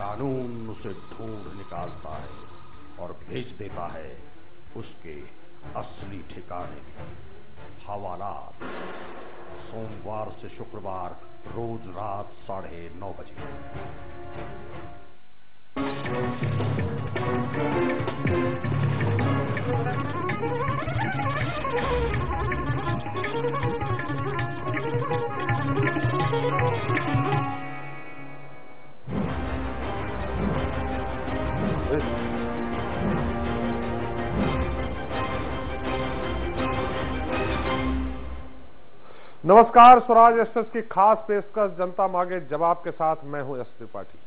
कानून उसे ढूंढ निकालता है और भेज देता है उसके असली ठिकाने में। हवालात सोमवार से शुक्रवार रोज रात 9:30 बजे। नमस्कार, स्वराज एक्सप्रेस की खास पेशकश जनता मांगे जवाब के साथ मैं हूं एस त्रिपाठी।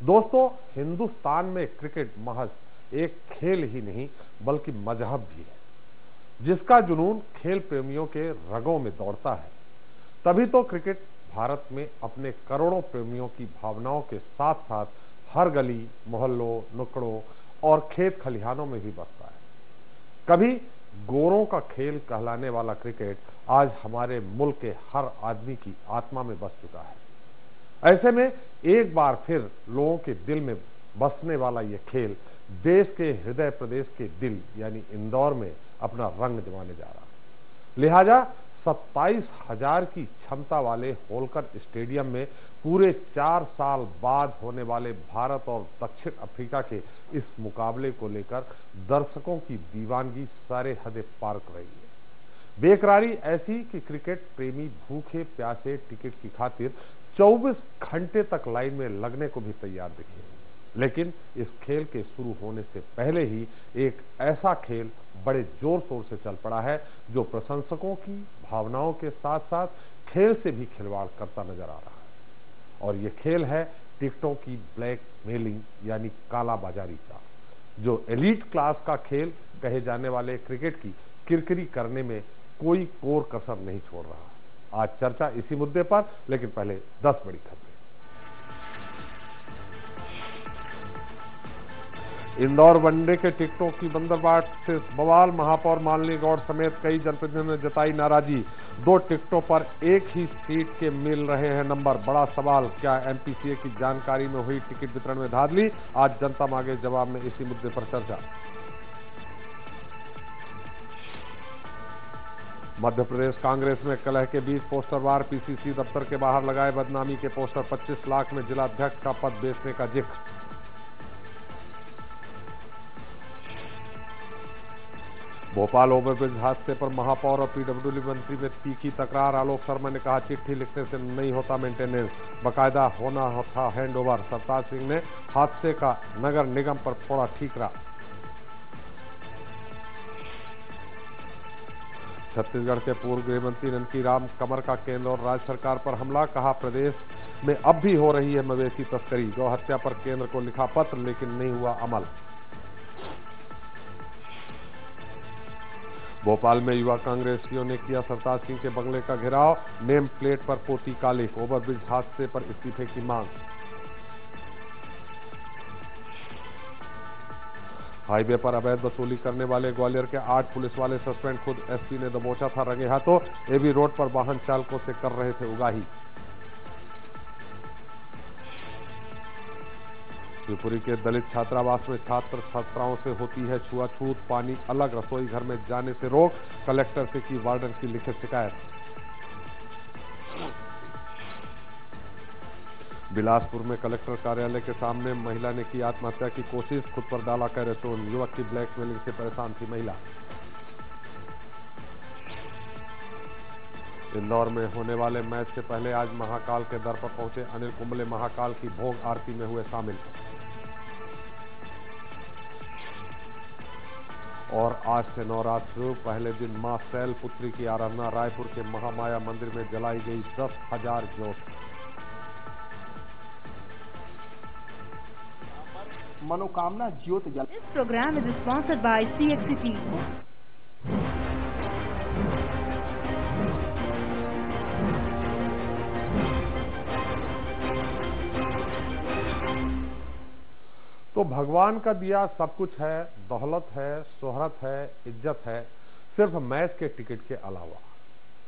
दोस्तों, हिंदुस्तान में क्रिकेट महज एक खेल ही नहीं बल्कि मजहब भी है, जिसका जुनून खेल प्रेमियों के रगों में दौड़ता है। तभी तो क्रिकेट भारत में अपने करोड़ों प्रेमियों की भावनाओं के साथ साथ हर गली, मोहल्लों, नुक्कड़ों और खेत खलिहानों में भी बसता है। कभी गोरों का खेल कहलाने वाला क्रिकेट आज हमारे मुल्क के हर आदमी की आत्मा में बस चुका है। ऐसे में एक बार फिर लोगों के दिल में बसने वाला यह खेल देश के हृदय प्रदेश के दिल यानी इंदौर में अपना रंग जमाने जा रहा है। लिहाजा 27,000 की क्षमता वाले होलकर स्टेडियम में पूरे 4 साल बाद होने वाले भारत और दक्षिण अफ्रीका के इस मुकाबले को लेकर दर्शकों की दीवानगी सारे हद पार कर रही है। बेकरारी ऐसी कि क्रिकेट प्रेमी भूखे प्यासे टिकट की खातिर 24 घंटे तक लाइन में लगने को भी तैयार दिखे। लेकिन इस खेल के शुरू होने से पहले ही एक ऐसा खेल बड़े जोर शोर से चल पड़ा है जो प्रशंसकों की भावनाओं के साथ साथ खेल से भी खिलवाड़ करता नजर आ रहा है। और ये खेल है टिकटों की ब्लैक मेलिंग यानी काला बाजारी का, जो एलीट क्लास का खेल कहे जाने वाले क्रिकेट की किरकिरी करने में कोई कोर कसर नहीं छोड़ रहा। आज चर्चा इसी मुद्दे पर, लेकिन पहले 10 बड़ी खबरें। इंदौर वनडे के टिकटों की बंदरबाट से बवाल। महापौर मालिनी गौड़ समेत कई जनप्रतिनिधियों ने जताई नाराजगी। 2 टिकटों पर एक ही सीट के मिल रहे हैं नंबर। बड़ा सवाल, क्या एमपीसीए की जानकारी में हुई टिकट वितरण में धांधली? आज जनता मांगे जवाब में इसी मुद्दे पर चर्चा। मध्य प्रदेश कांग्रेस में कलह के बीच पोस्टर वार। पीसीसी दफ्तर के बाहर लगाए बदनामी के पोस्टर। 25 लाख में जिलाध्यक्ष का पद बेचने का जिक्र। भोपाल ओवरब्रिज हादसे पर महापौर और पीडब्ल्यूडी मंत्री में तीखी तकरार। आलोक शर्मा ने कहा, चिट्ठी लिखने से नहीं होता मेंटेनेंस, बकायदा होना था हैंडओवर। सरताज सिंह ने हादसे का नगर निगम पर फोड़ा ठीकरा। छत्तीसगढ़ के पूर्व गृह मंत्री ननकी राम कमर का केंद्र और राज्य सरकार पर हमला। कहा, प्रदेश में अब भी हो रही है मवेशी तस्करी। गौ हत्या पर केंद्र को लिखा पत्र, लेकिन नहीं हुआ अमल। भोपाल में युवा कांग्रेसियों ने किया सरताज सिंह के बंगले का घेराव। नेम प्लेट पर पोती कालिक। ओवरब्रिज हादसे पर इस्तीफे की मांग। हाईवे पर अवैध वसूली करने वाले ग्वालियर के 8 पुलिस वाले सस्पेंड। खुद एसपी ने दबोचा था रंगे हाथों। एबी रोड पर वाहन चालकों से कर रहे थे उगाही। शिवपुरी के दलित छात्रावास में छात्र छात्राओं से होती है छुआछूत। पानी अलग, रसोई घर में जाने से रोक। कलेक्टर से की वार्डन की लिखित शिकायत। बिलासपुर में कलेक्टर कार्यालय के सामने महिला ने की आत्महत्या की कोशिश। खुद पर डाला कैरोसिन। युवक की ब्लैकमेलिंग से परेशान थी महिला। इंदौर में होने वाले मैच से पहले आज महाकाल के दर पर पहुंचे अनिल कुंबले। महाकाल की भोग आरती में हुए शामिल। और आज से नवरात्र पहले दिन मां शैल पुत्री की आराधना। रायपुर के महामाया मंदिर में जलाई गई 10,000 ज्योत। मनोकामना ज्योत जल। This program is sponsored by CXCT. तो भगवान का दिया सब कुछ है, दौलत है, शोहरत है, इज्जत है, सिर्फ मैच के टिकट के अलावा।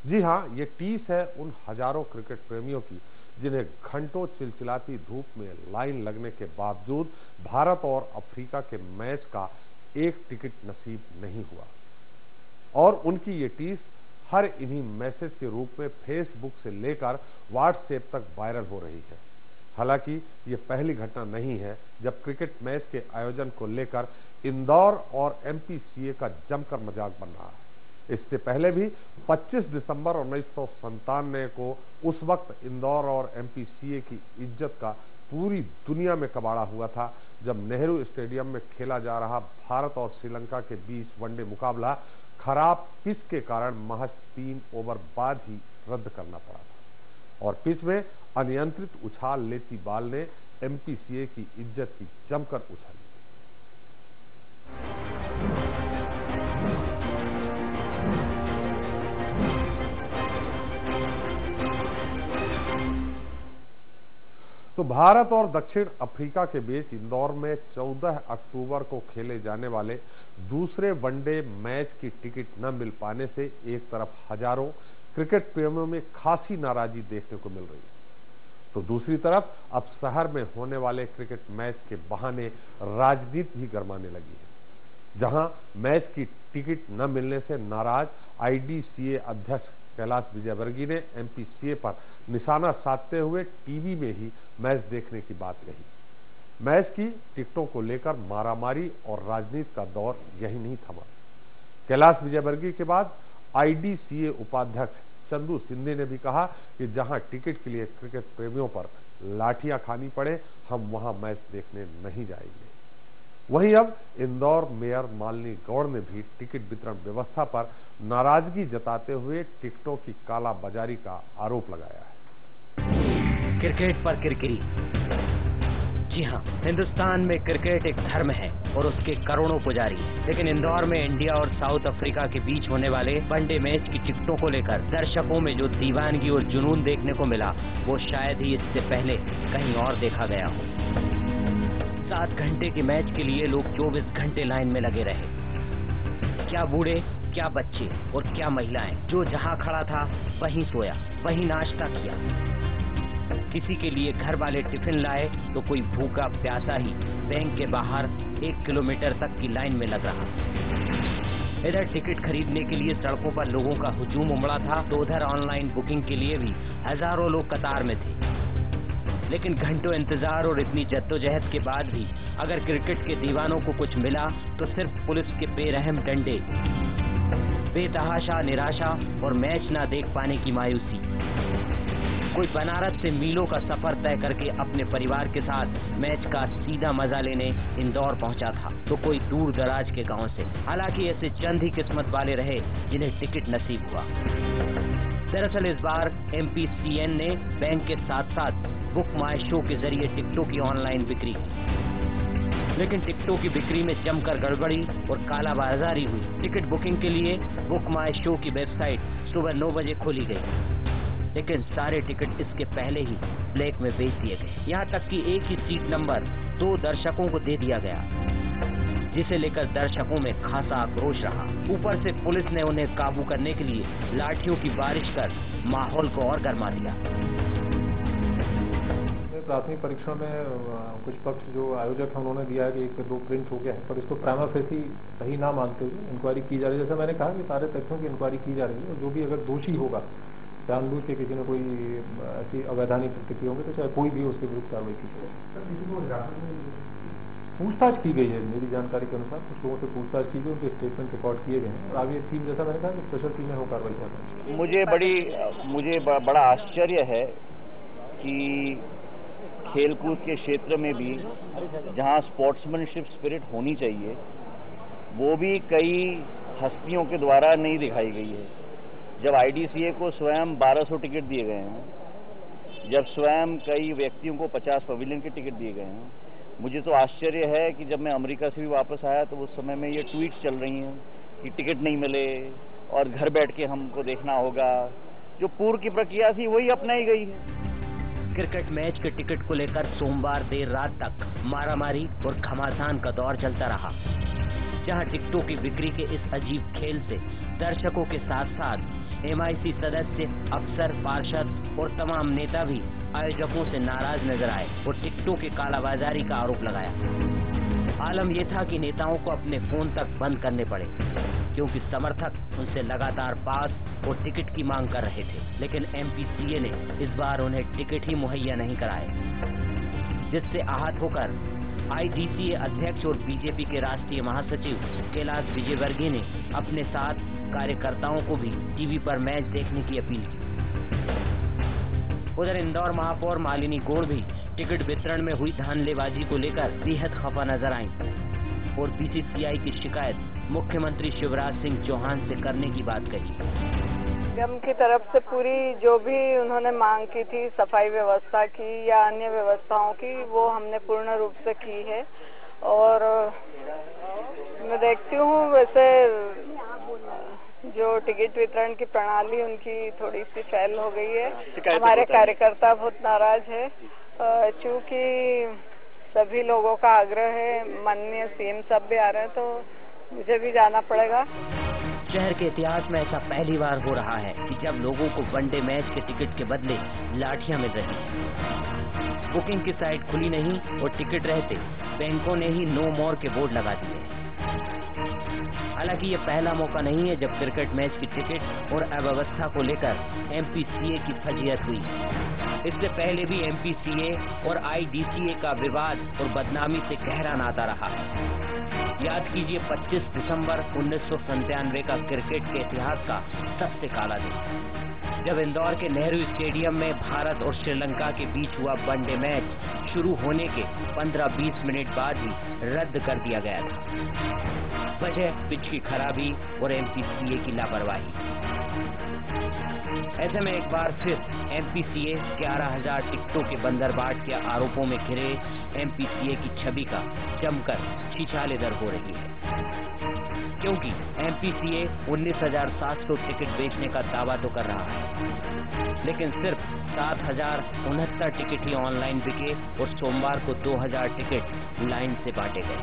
जी हां, ये टीस है उन हजारों क्रिकेट प्रेमियों की जिन्हें घंटों चिलचिलाती धूप में लाइन लगने के बावजूद भारत और अफ्रीका के मैच का एक टिकट नसीब नहीं हुआ। और उनकी ये टीस हर इन्हीं मैसेज के रूप में फेसबुक से लेकर व्हाट्सएप तक वायरल हो रही है। हालांकि ये पहली घटना नहीं है जब क्रिकेट मैच के आयोजन को लेकर इंदौर और एमपीसीए का जमकर मजाक बन रहा है। इससे पहले भी 25 दिसंबर 1997 को उस वक्त इंदौर और एमपीसीए की इज्जत का पूरी दुनिया में कबाड़ा हुआ था, जब नेहरू स्टेडियम में खेला जा रहा भारत और श्रीलंका के बीच वनडे मुकाबला खराब पिच के कारण महज 3 ओवर बाद ही रद्द करना पड़ा था और पिच में अनियंत्रित उछाल लेती बाल ने एमपीसीए की इज्जत की जमकर उछाली। तो भारत और दक्षिण अफ्रीका के बीच इंदौर में 14 अक्टूबर को खेले जाने वाले दूसरे वनडे मैच की टिकट न मिल पाने से एक तरफ हजारों क्रिकेट प्रेमियों में खासी नाराजगी देखने को मिल रही है, तो दूसरी तरफ अब शहर में होने वाले क्रिकेट मैच के बहाने राजनीति भी गरमाने लगी है। जहां मैच की टिकट न मिलने से नाराज आईडीसीए अध्यक्ष कैलाश विजयवर्गीय ने एमपीसीए पर निशाना साधते हुए टीवी में ही मैच देखने की बात कही। मैच की टिकटों को लेकर मारामारी और राजनीति का दौर यही नहीं थमा। कैलाश विजयवर्गीय के बाद आईडीसीए उपाध्यक्ष चंदू सिंधे ने भी कहा कि जहां टिकट के लिए क्रिकेट प्रेमियों पर लाठियां खानी पड़े, हम वहां मैच देखने नहीं जाएंगे। वहीं अब इंदौर मेयर मालिनी गौड़ ने भी टिकट वितरण व्यवस्था पर नाराजगी जताते हुए टिकटों की कालाबाजारी का आरोप लगाया है। क्रिकेट पर किरकिरी। जी हाँ, हिंदुस्तान में क्रिकेट एक धर्म है और उसके करोड़ों पुजारी, लेकिन इंदौर में इंडिया और साउथ अफ्रीका के बीच होने वाले वनडे मैच की टिकटों को लेकर दर्शकों में जो दीवानगी और जुनून देखने को मिला, वो शायद ही इससे पहले कहीं और देखा गया हो। 7 घंटे के मैच के लिए लोग 24 घंटे लाइन में लगे रहे। क्या बूढ़े, क्या बच्चे और क्या महिलाएं, जो जहां खड़ा था वहीं सोया, वहीं नाश्ता किया। किसी के लिए घर वाले टिफिन लाए तो कोई भूखा प्यासा ही बैंक के बाहर 1 किलोमीटर तक की लाइन में लग रहा। इधर टिकट खरीदने के लिए सड़कों पर लोगों का हुजूम उमड़ा था, तो उधर ऑनलाइन बुकिंग के लिए भी हजारों लोग कतार में थे। लेकिन घंटों इंतजार और इतनी जद्दोजहद के बाद भी अगर क्रिकेट के दीवानों को कुछ मिला तो सिर्फ पुलिस के बेरहम डंडे, बेतहाशा निराशा और मैच ना देख पाने की मायूसी। कोई बनारस से मीलों का सफर तय करके अपने परिवार के साथ मैच का सीधा मजा लेने इंदौर पहुंचा था, तो कोई दूर दराज के गांव से। हालांकि ऐसे चंद ही किस्मत वाले रहे जिन्हें टिकट नसीब हुआ। दरअसल इस बार एमपीसीएन ने बैंक के साथ साथ बुक माई शो के जरिए टिकटों की ऑनलाइन बिक्री की, लेकिन टिकटों की बिक्री में जमकर गड़बड़ी और कालाबाजारी हुई। टिकट बुकिंग के लिए बुक माई शो की वेबसाइट सुबह 9 बजे खोली गई, लेकिन सारे टिकट इसके पहले ही ब्लैक में बेच दिए गए। यहाँ तक कि एक ही सीट नंबर 2 दर्शकों को दे दिया गया, जिसे लेकर दर्शकों में खासा आक्रोश रहा। ऊपर से पुलिस ने उन्हें काबू करने के लिए लाठियों की बारिश कर माहौल को और गर्मा दिया। प्राथमिक परीक्षण में कुछ पक्ष जो आयोजक है उन्होंने दिया है कि 1 से 2 प्रिंट हो गया है, पर इसको प्राइमा फेसी सही ना मानते हुए इंक्वायरी की जा रही है। जैसे मैंने कहा कि सारे तथ्यों की इंक्वायरी की जा रही है, और जो भी अगर दोषी होगा, जानबूझ के किसी ने कोई ऐसी अवैधानिक कृत्य होंगे तो चाहे कोई भी उसके विरुद्ध कार्रवाई की जाए। पूछताछ की गई है, मेरी जानकारी के अनुसार कुछ लोगों से पूछताछ की गई, उनके स्टेटमेंट रिकॉर्ड किए गए हैं और आगे टीम, जैसा मैंने कहा, स्पेशल टीम में वो कार्रवाई कर रही है। मुझे बड़ा आश्चर्य है कि खेलकूद के क्षेत्र में भी जहां स्पोर्ट्समैनशिप स्पिरिट होनी चाहिए, वो भी कई हस्तियों के द्वारा नहीं दिखाई गई है। जब आईडीसीए को स्वयं 1200 टिकट दिए गए हैं, जब स्वयं कई व्यक्तियों को 50 पवेलियन के टिकट दिए गए हैं, मुझे तो आश्चर्य है कि जब मैं अमेरिका से भी वापस आया तो उस समय में ये ट्वीट्स चल रही हैं कि टिकट नहीं मिले और घर बैठ के हमको देखना होगा। जो पूर्व की प्रक्रिया थी वही अपनाई गई है। क्रिकेट मैच के टिकट को लेकर सोमवार देर रात तक मारामारी और घमासान का दौर चलता रहा, जहां टिकटों की बिक्री के इस अजीब खेल से दर्शकों के साथ साथ एमआईसी सदस्य, अफसर, पार्षद और तमाम नेता भी आयोजकों से नाराज नजर आए और टिकटों के कालाबाजारी का आरोप लगाया। आलम यह था कि नेताओं को अपने फोन तक बंद करने पड़े, क्योंकि समर्थक उनसे लगातार पास और टिकट की मांग कर रहे थे, लेकिन एमपीसीए ने इस बार उन्हें टिकट ही मुहैया नहीं कराए, जिससे आहत होकर आईडीसीए अध्यक्ष और बीजेपी के राष्ट्रीय महासचिव कैलाश विजयवर्गीय ने अपने साथ कार्यकर्ताओं को भी टीवी पर मैच देखने की अपील की। उधर इंदौर महापौर मालिनी गौड़ भी टिकट वितरण में हुई धांधलीबाजी को लेकर बेहद खफा नजर आईं और बीसीसीआई की शिकायत मुख्यमंत्री शिवराज सिंह चौहान से करने की बात कही। निगम की तरफ से पूरी जो भी उन्होंने मांग की थी सफाई व्यवस्था की या अन्य व्यवस्थाओं की, वो हमने पूर्ण रूप से की है। और मैं देखती हूँ वैसे जो टिकट वितरण की प्रणाली उनकी थोड़ी सी फैल हो गई है। हमारे कार्यकर्ता बहुत नाराज है, चूंकि सभी लोगों का आग्रह है, माननीय सीएम साहब भी आ रहे हैं, तो मुझे भी जाना पड़ेगा। शहर के इतिहास में ऐसा पहली बार हो रहा है कि जब लोगों को वनडे मैच के टिकट के बदले लाठियां मिल रही। बुकिंग की साइट खुली नहीं और टिकट रहते बैंकों ने ही नो मोर के बोर्ड लगा दिए। हालांकि ये पहला मौका नहीं है जब क्रिकेट मैच की टिकट और अव्यवस्था को लेकर एमपीसीए की फजीहत हुई। इससे पहले भी एमपीसीए और आईडीसीए का विवाद और बदनामी से गहरा नाता रहा है। याद कीजिए 25 दिसंबर 1997 का क्रिकेट के इतिहास का सबसे काला दिन, जब इंदौर के नेहरू स्टेडियम में भारत और श्रीलंका के बीच हुआ वनडे मैच शुरू होने के 15-20 मिनट बाद ही रद्द कर दिया गया था। वजह पिच की खराबी और एमपीसीए की लापरवाही। ऐसे में एक बार फिर एमपीसीए 11,000 टिकटों के बंदरबाट के आरोपों में घिरे एमपीसीए की छवि का जमकर छिछालेदर हो रही है, क्योंकि एमपीसीए 19,700 टिकट बेचने का दावा तो कर रहा है, लेकिन सिर्फ 7,069 टिकट ही ऑनलाइन बिके और सोमवार को 2,000 टिकट लाइन से बांटे गए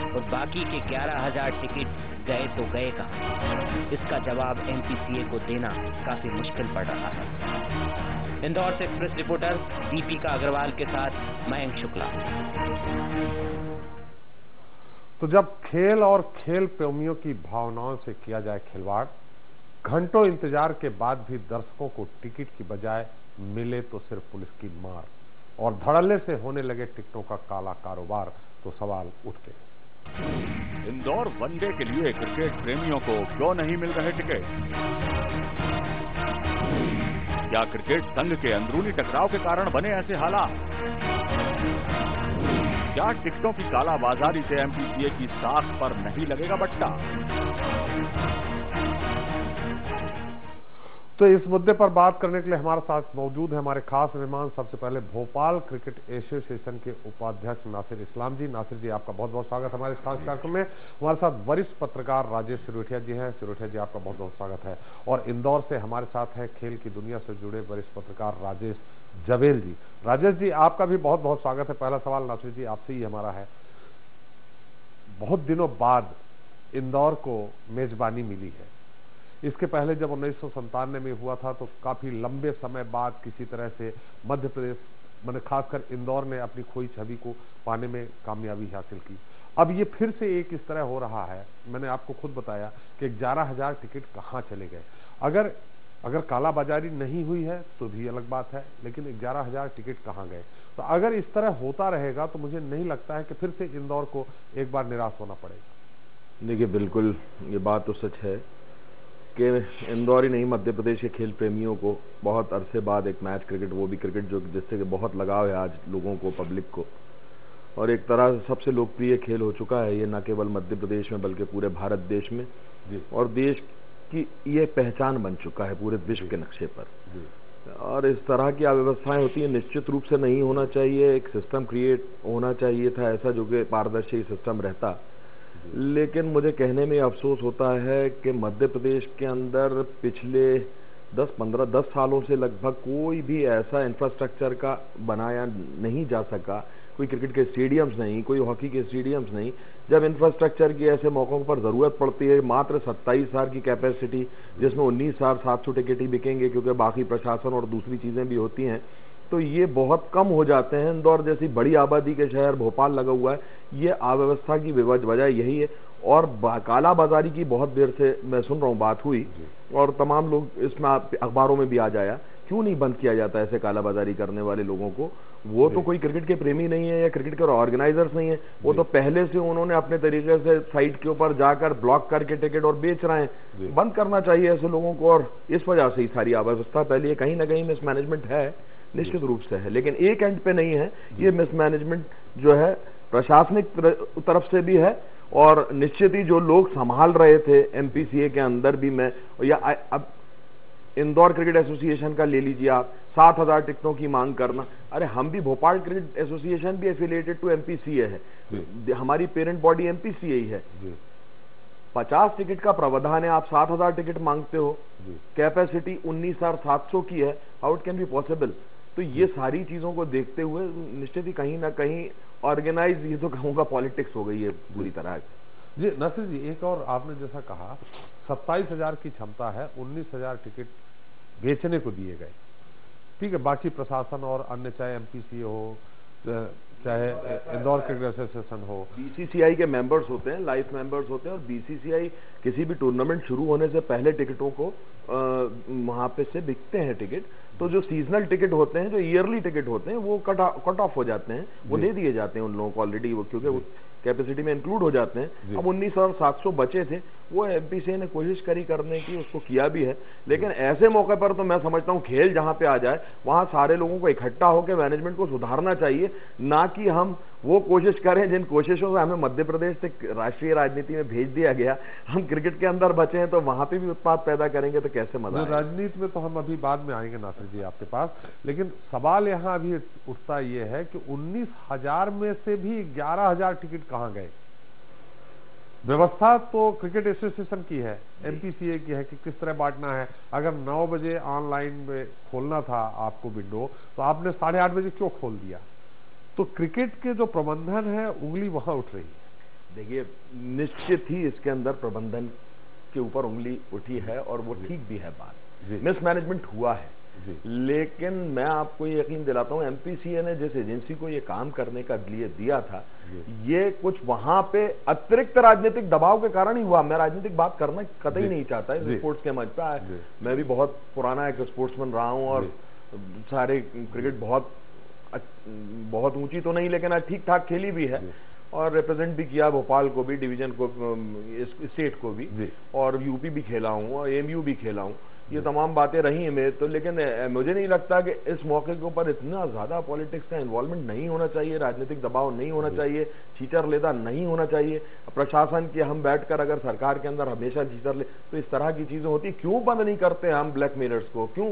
और बाकी के 11,000 टिकट गए तो गए कहां? इसका जवाब एमपीसीए को देना काफी मुश्किल पड़ रहा है। इंदौर से एक्सप्रेस रिपोर्टर दीपिका अग्रवाल के साथ मयंक शुक्ला। तो जब खेल और खेल प्रेमियों की भावनाओं से किया जाए खिलवाड़, घंटों इंतजार के बाद भी दर्शकों को टिकट की बजाय मिले तो सिर्फ पुलिस की मार और धड़ल्ले से होने लगे टिकटों का काला कारोबार, तो सवाल उठ गए। इंदौर वनडे के लिए क्रिकेट प्रेमियों को क्यों नहीं मिल रहे टिकट? क्या क्रिकेट संघ के अंदरूनी टकराव के कारण बने ऐसे हालात? क्या टिकटों की कालाबाजारी से एमपीसीए की साख पर नहीं लगेगा बट्टा? तो इस मुद्दे पर बात करने के लिए हमारे साथ मौजूद है हमारे खास मेहमान। सबसे पहले भोपाल क्रिकेट एसोसिएशन के उपाध्यक्ष नासिर इस्लाम जी। नासिर जी, आपका बहुत बहुत स्वागत है हमारे इस खास कार्यक्रम में। हमारे साथ वरिष्ठ पत्रकार राजेश सिरोठिया जी हैं। सिरोठिया जी, आपका बहुत बहुत स्वागत है। और इंदौर से हमारे साथ हैं खेल की दुनिया से जुड़े वरिष्ठ पत्रकार राजेश जवेल जी। राजेश जी, आपका भी बहुत बहुत स्वागत है। पहला सवाल नासिर जी आपसे ही हमारा है, बहुत दिनों बाद इंदौर को मेजबानी मिली है। इसके पहले जब 1997 में हुआ था तो काफी लंबे समय बाद किसी तरह से मध्य प्रदेश, मैंने खासकर इंदौर ने अपनी खोई छवि को पाने में कामयाबी हासिल की। अब ये फिर से एक इस तरह हो रहा है, मैंने आपको खुद बताया कि 11,000 टिकट कहाँ चले गए। अगर कालाबाजारी नहीं हुई है तो भी अलग बात है, लेकिन 11,000 टिकट कहाँ गए? तो अगर इस तरह होता रहेगा तो मुझे नहीं लगता है कि फिर से इंदौर को एक बार निराश होना पड़ेगा। देखिए, बिल्कुल ये बात तो सच है कि इंदौर ही नहीं, मध्य प्रदेश के खेल प्रेमियों को बहुत अरसे बाद एक मैच क्रिकेट, वो भी क्रिकेट जो जिससे कि बहुत लगाव है आज लोगों को, पब्लिक को, और एक तरह से सबसे लोकप्रिय खेल हो चुका है ये, न केवल मध्य प्रदेश में बल्कि पूरे भारत देश में, और देश की ये पहचान बन चुका है पूरे विश्व के नक्शे पर। और इस तरह की अव्यवस्थाएं होती है, निश्चित रूप से नहीं होना चाहिए। एक सिस्टम क्रिएट होना चाहिए था ऐसा जो कि पारदर्शी सिस्टम रहता, लेकिन मुझे कहने में अफसोस होता है कि मध्य प्रदेश के अंदर पिछले 10 सालों से लगभग कोई भी ऐसा इंफ्रास्ट्रक्चर का बनाया नहीं जा सका, कोई क्रिकेट के स्टेडियम्स नहीं, कोई हॉकी के स्टेडियम्स नहीं। जब इंफ्रास्ट्रक्चर की ऐसे मौकों पर ज़रूरत पड़ती है, मात्र 27,000 की कैपेसिटी, जिसमें 19,700 टिकट ही बिकेंगे क्योंकि बाकी प्रशासन और दूसरी चीज़ें भी होती हैं, तो ये बहुत कम हो जाते हैं। इंदौर जैसी बड़ी आबादी के शहर, भोपाल लगा हुआ है, ये अव्यवस्था की वजह यही है। और काला बाजारी की बहुत देर से मैं सुन रहा हूँ बात हुई, और तमाम लोग इसमें अखबारों में भी आ जाया, क्यों नहीं बंद किया जाता ऐसे काला बाजारी करने वाले लोगों को? वो तो कोई क्रिकेट के प्रेमी नहीं है या क्रिकेट के ऑर्गेनाइजर्स नहीं है, वो तो पहले से उन्होंने अपने तरीके से साइट के ऊपर जाकर ब्लॉक करके टिकट और बेच रहे हैं। बंद करना चाहिए ऐसे लोगों को, और इस वजह से ही सारी अव्यवस्था पहले ये कहीं ना कहीं मिसमैनेजमेंट है, निश्चित रूप से है, लेकिन एक एंड पे नहीं है। ये मिसमैनेजमेंट जो है प्रशासनिक तरफ से भी है, और निश्चित ही जो लोग संभाल रहे थे एमपीसीए के अंदर भी, मैं या अब इंदौर क्रिकेट एसोसिएशन का ले लीजिए आप, 7,000 टिकटों की मांग करना। अरे हम भी, भोपाल क्रिकेट एसोसिएशन भी एफिलिएटेड टू एमपीसीए है, हमारी पेरेंट बॉडी एमपीसीए ही है। 50 टिकट का प्रावधान है, आप 7,000 टिकट मांगते हो, कैपेसिटी 19,700 की है, how it can be possible? तो ये सारी चीजों को देखते हुए निश्चित ही कहीं ना कहीं ऑर्गेनाइज, ये तो कहूंगा पॉलिटिक्स हो गई है पूरी तरह। जी नसीर जी, एक और आपने जैसा कहा 27,000 की क्षमता है, 19,000 टिकट बेचने को दिए गए, ठीक है। बाकी प्रशासन और अन्य, चाहे एमपीसीए हो, चाहे इंदौर क्रिकेट एसोसिएशन हो, बीसीसीआई के मेंबर्स होते हैं, लाइफ मेंबर्स होते हैं, और बीसीसीआई किसी भी टूर्नामेंट शुरू होने से पहले टिकटों को वहां पे से बिकते हैं टिकट। तो जो सीजनल टिकट होते हैं, जो ईयरली टिकट होते हैं, वो कट ऑफ हो जाते हैं, वो दे दिए जाते हैं उन लोगों को ऑलरेडी, वो क्योंकि वो कैपेसिटी में इंक्लूड हो जाते हैं। अब 19,700 बचे थे, वो एमपीसीए ने कोशिश करी करने की, उसको किया भी है, लेकिन ऐसे मौके पर तो मैं समझता हूं खेल जहां पे आ जाए वहां सारे लोगों को इकट्ठा होकर मैनेजमेंट को सुधारना चाहिए, ना कि हम वो कोशिश करें जिन कोशिशों से हमें मध्य प्रदेश से राष्ट्रीय राजनीति में भेज दिया गया। हम क्रिकेट के अंदर बचे हैं तो वहां पे भी उत्पाद पैदा करेंगे तो कैसे मजा आएगा? राजनीति में तो हम अभी बाद में आएंगे नासिर जी आपके पास, लेकिन सवाल यहाँ अभी उठता ये है कि 19,000 में से भी 11,000 टिकट कहाँ गए? व्यवस्था तो क्रिकेट एसोसिएशन की है, एमपीसीए की है कि किस तरह बांटना है। अगर 9 बजे ऑनलाइन में खोलना था आपको विंडो, तो आपने 8:30 बजे क्यों खोल दिया? तो क्रिकेट के जो प्रबंधन है, उंगली वहां उठ रही है। देखिए, निश्चित ही इसके अंदर प्रबंधन के ऊपर उंगली उठी है, और वो ठीक भी है बात, मिसमैनेजमेंट हुआ है। लेकिन मैं आपको ये यकीन दिलाता हूं, एमपीसीए ने जिस एजेंसी को ये काम करने का लिए दिया था, ये कुछ वहां पे अतिरिक्त राजनीतिक दबाव के कारण ही हुआ। मैं राजनीतिक बात करना कतई नहीं चाहता इस स्पोर्ट्स के मंच पे। मैं भी बहुत पुराना एक स्पोर्ट्समैन रहा हूं, और सारे क्रिकेट बहुत ऊंची तो नहीं, लेकिन ठीक ठाक खेली भी है, और रिप्रेजेंट भी किया भोपाल को भी, डिवीजन को, स्टेट को भी, और यूपी भी खेला हूं, और एमयू भी खेला हूं। ये तमाम बातें रही हैं मेरे तो, लेकिन मुझे नहीं लगता कि इस मौके के ऊपर इतना ज्यादा पॉलिटिक्स का इन्वॉल्वमेंट नहीं होना चाहिए, राजनीतिक दबाव नहीं होना चाहिए, चीटर लेदा नहीं होना चाहिए। प्रशासन के हम बैठकर अगर सरकार के अंदर हमेशा चीटर ले तो इस तरह की चीजें होती, क्यों बंद नहीं करते हम ब्लैक मेलर्स को? क्यों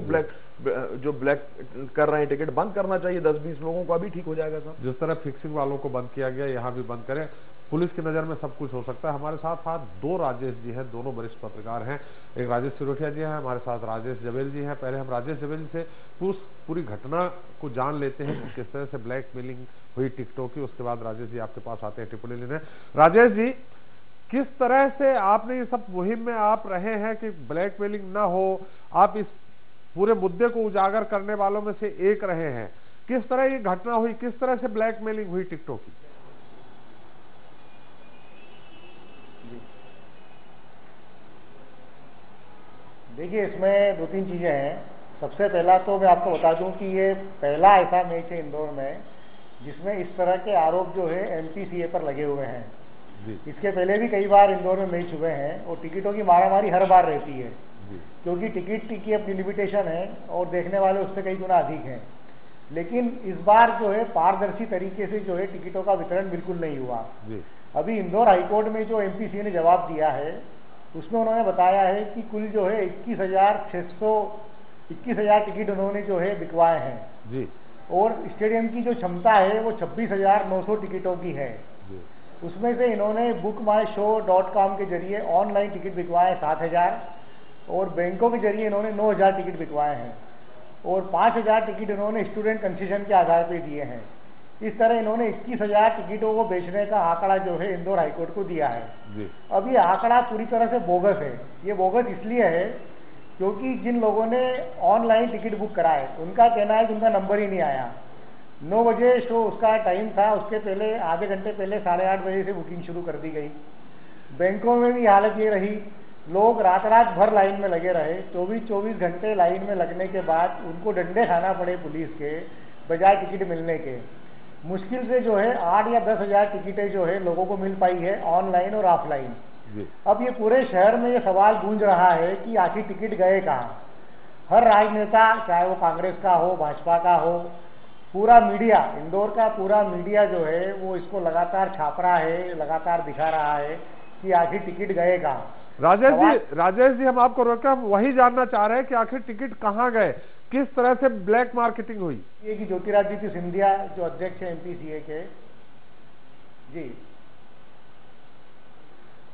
जो ब्लैक कर रहे हैं टिकट, बंद करना चाहिए 10-20 लोगों को, अभी ठीक हो जाएगा सब। जिस तरह फिक्सिंग वालों को बंद किया गया, यहाँ भी बंद करें। पुलिस की नजर में सब कुछ हो सकता है। हमारे साथ साथ 2 राजेश जी हैं, दोनों वरिष्ठ पत्रकार हैं। एक राजेश सिरोठिया जी हैं, हमारे साथ राजेश जवेल जी हैं। पहले हम राजेश जवेल से पूरी घटना को जान लेते हैं कि किस तरह से ब्लैकमेलिंग हुई टिकटों की, उसके बाद राजेश जी आपके पास आते हैं टिप्पणी लेने। राजेश जी, किस तरह से आपने ये सब मुहिम में आप रहे हैं कि ब्लैकमेलिंग ना हो, आप इस पूरे मुद्दे को उजागर करने वालों में से एक रहे हैं, किस तरह ये घटना हुई, किस तरह से ब्लैकमेलिंग हुई टिकटों की? देखिए, इसमें 2-3 चीजें हैं। सबसे पहला तो मैं आपको बता दूं कि ये पहला ऐसा मैच है इंदौर में जिसमें इस तरह के आरोप जो है एमपीसीए पर लगे हुए हैं। इसके पहले भी कई बार इंदौर में मैच हुए हैं, और टिकटों की मारामारी हर बार रहती है, क्योंकि टिकट की अपनी लिमिटेशन है और देखने वाले उससे कई गुना अधिक हैं। लेकिन इस बार जो है पारदर्शी तरीके से जो है टिकटों का वितरण बिल्कुल नहीं हुआ। अभी इंदौर हाईकोर्ट में जो एमपीसीए ने जवाब दिया है, उसमें उन्होंने बताया है कि कुल जो है 21,000 टिकट उन्होंने जो है बिकवाए हैं जी, और स्टेडियम की जो क्षमता है वो 26,900 टिकटों की है। उसमें से इन्होंने bookmyshow.com के जरिए ऑनलाइन टिकट बिकवाए 7,000, और बैंकों के जरिए इन्होंने 9,000 टिकट बिकवाए हैं और 5,000 टिकट इन्होंने स्टूडेंट कंसेशन के आधार पर दिए हैं। इस तरह इन्होंने 21,000 टिकटों को बेचने का आंकड़ा जो है इंदौर हाईकोर्ट को दिया है जी। अब ये आंकड़ा पूरी तरह से बोगस है। ये बोगस इसलिए है क्योंकि जिन लोगों ने ऑनलाइन टिकट बुक कराए उनका कहना है कि उनका नंबर ही नहीं आया। 9 बजे शो उसका टाइम था, उसके पहले आधे घंटे पहले 8:30 बजे से बुकिंग शुरू कर दी गई। बैंकों में भी हालत ये रही, लोग रात भर लाइन में लगे रहे। 24 घंटे लाइन में लगने के बाद उनको डंडे खाना पड़े पुलिस के बजाय टिकट मिलने के। मुश्किल से जो है 8 या 10,000 टिकटें जो है लोगों को मिल पाई है ऑनलाइन और ऑफलाइन। अब ये पूरे शहर में ये सवाल गूंज रहा है कि आखिर टिकट गए कहाँ। हर राजनेता, चाहे वो कांग्रेस का हो, भाजपा का हो, पूरा मीडिया, इंदौर का पूरा मीडिया जो है वो इसको लगातार छाप रहा है, लगातार दिखा रहा है कि आखिर टिकट गए कहाँ। राजेश जी हम आपको रोके, हम वही जानना चाह रहे हैं कि आखिर टिकट कहाँ गए, किस तरह से ब्लैक मार्केटिंग हुई। ये कि ज्योतिरादित्य सिंधिया जो अध्यक्ष है MPCA के जी,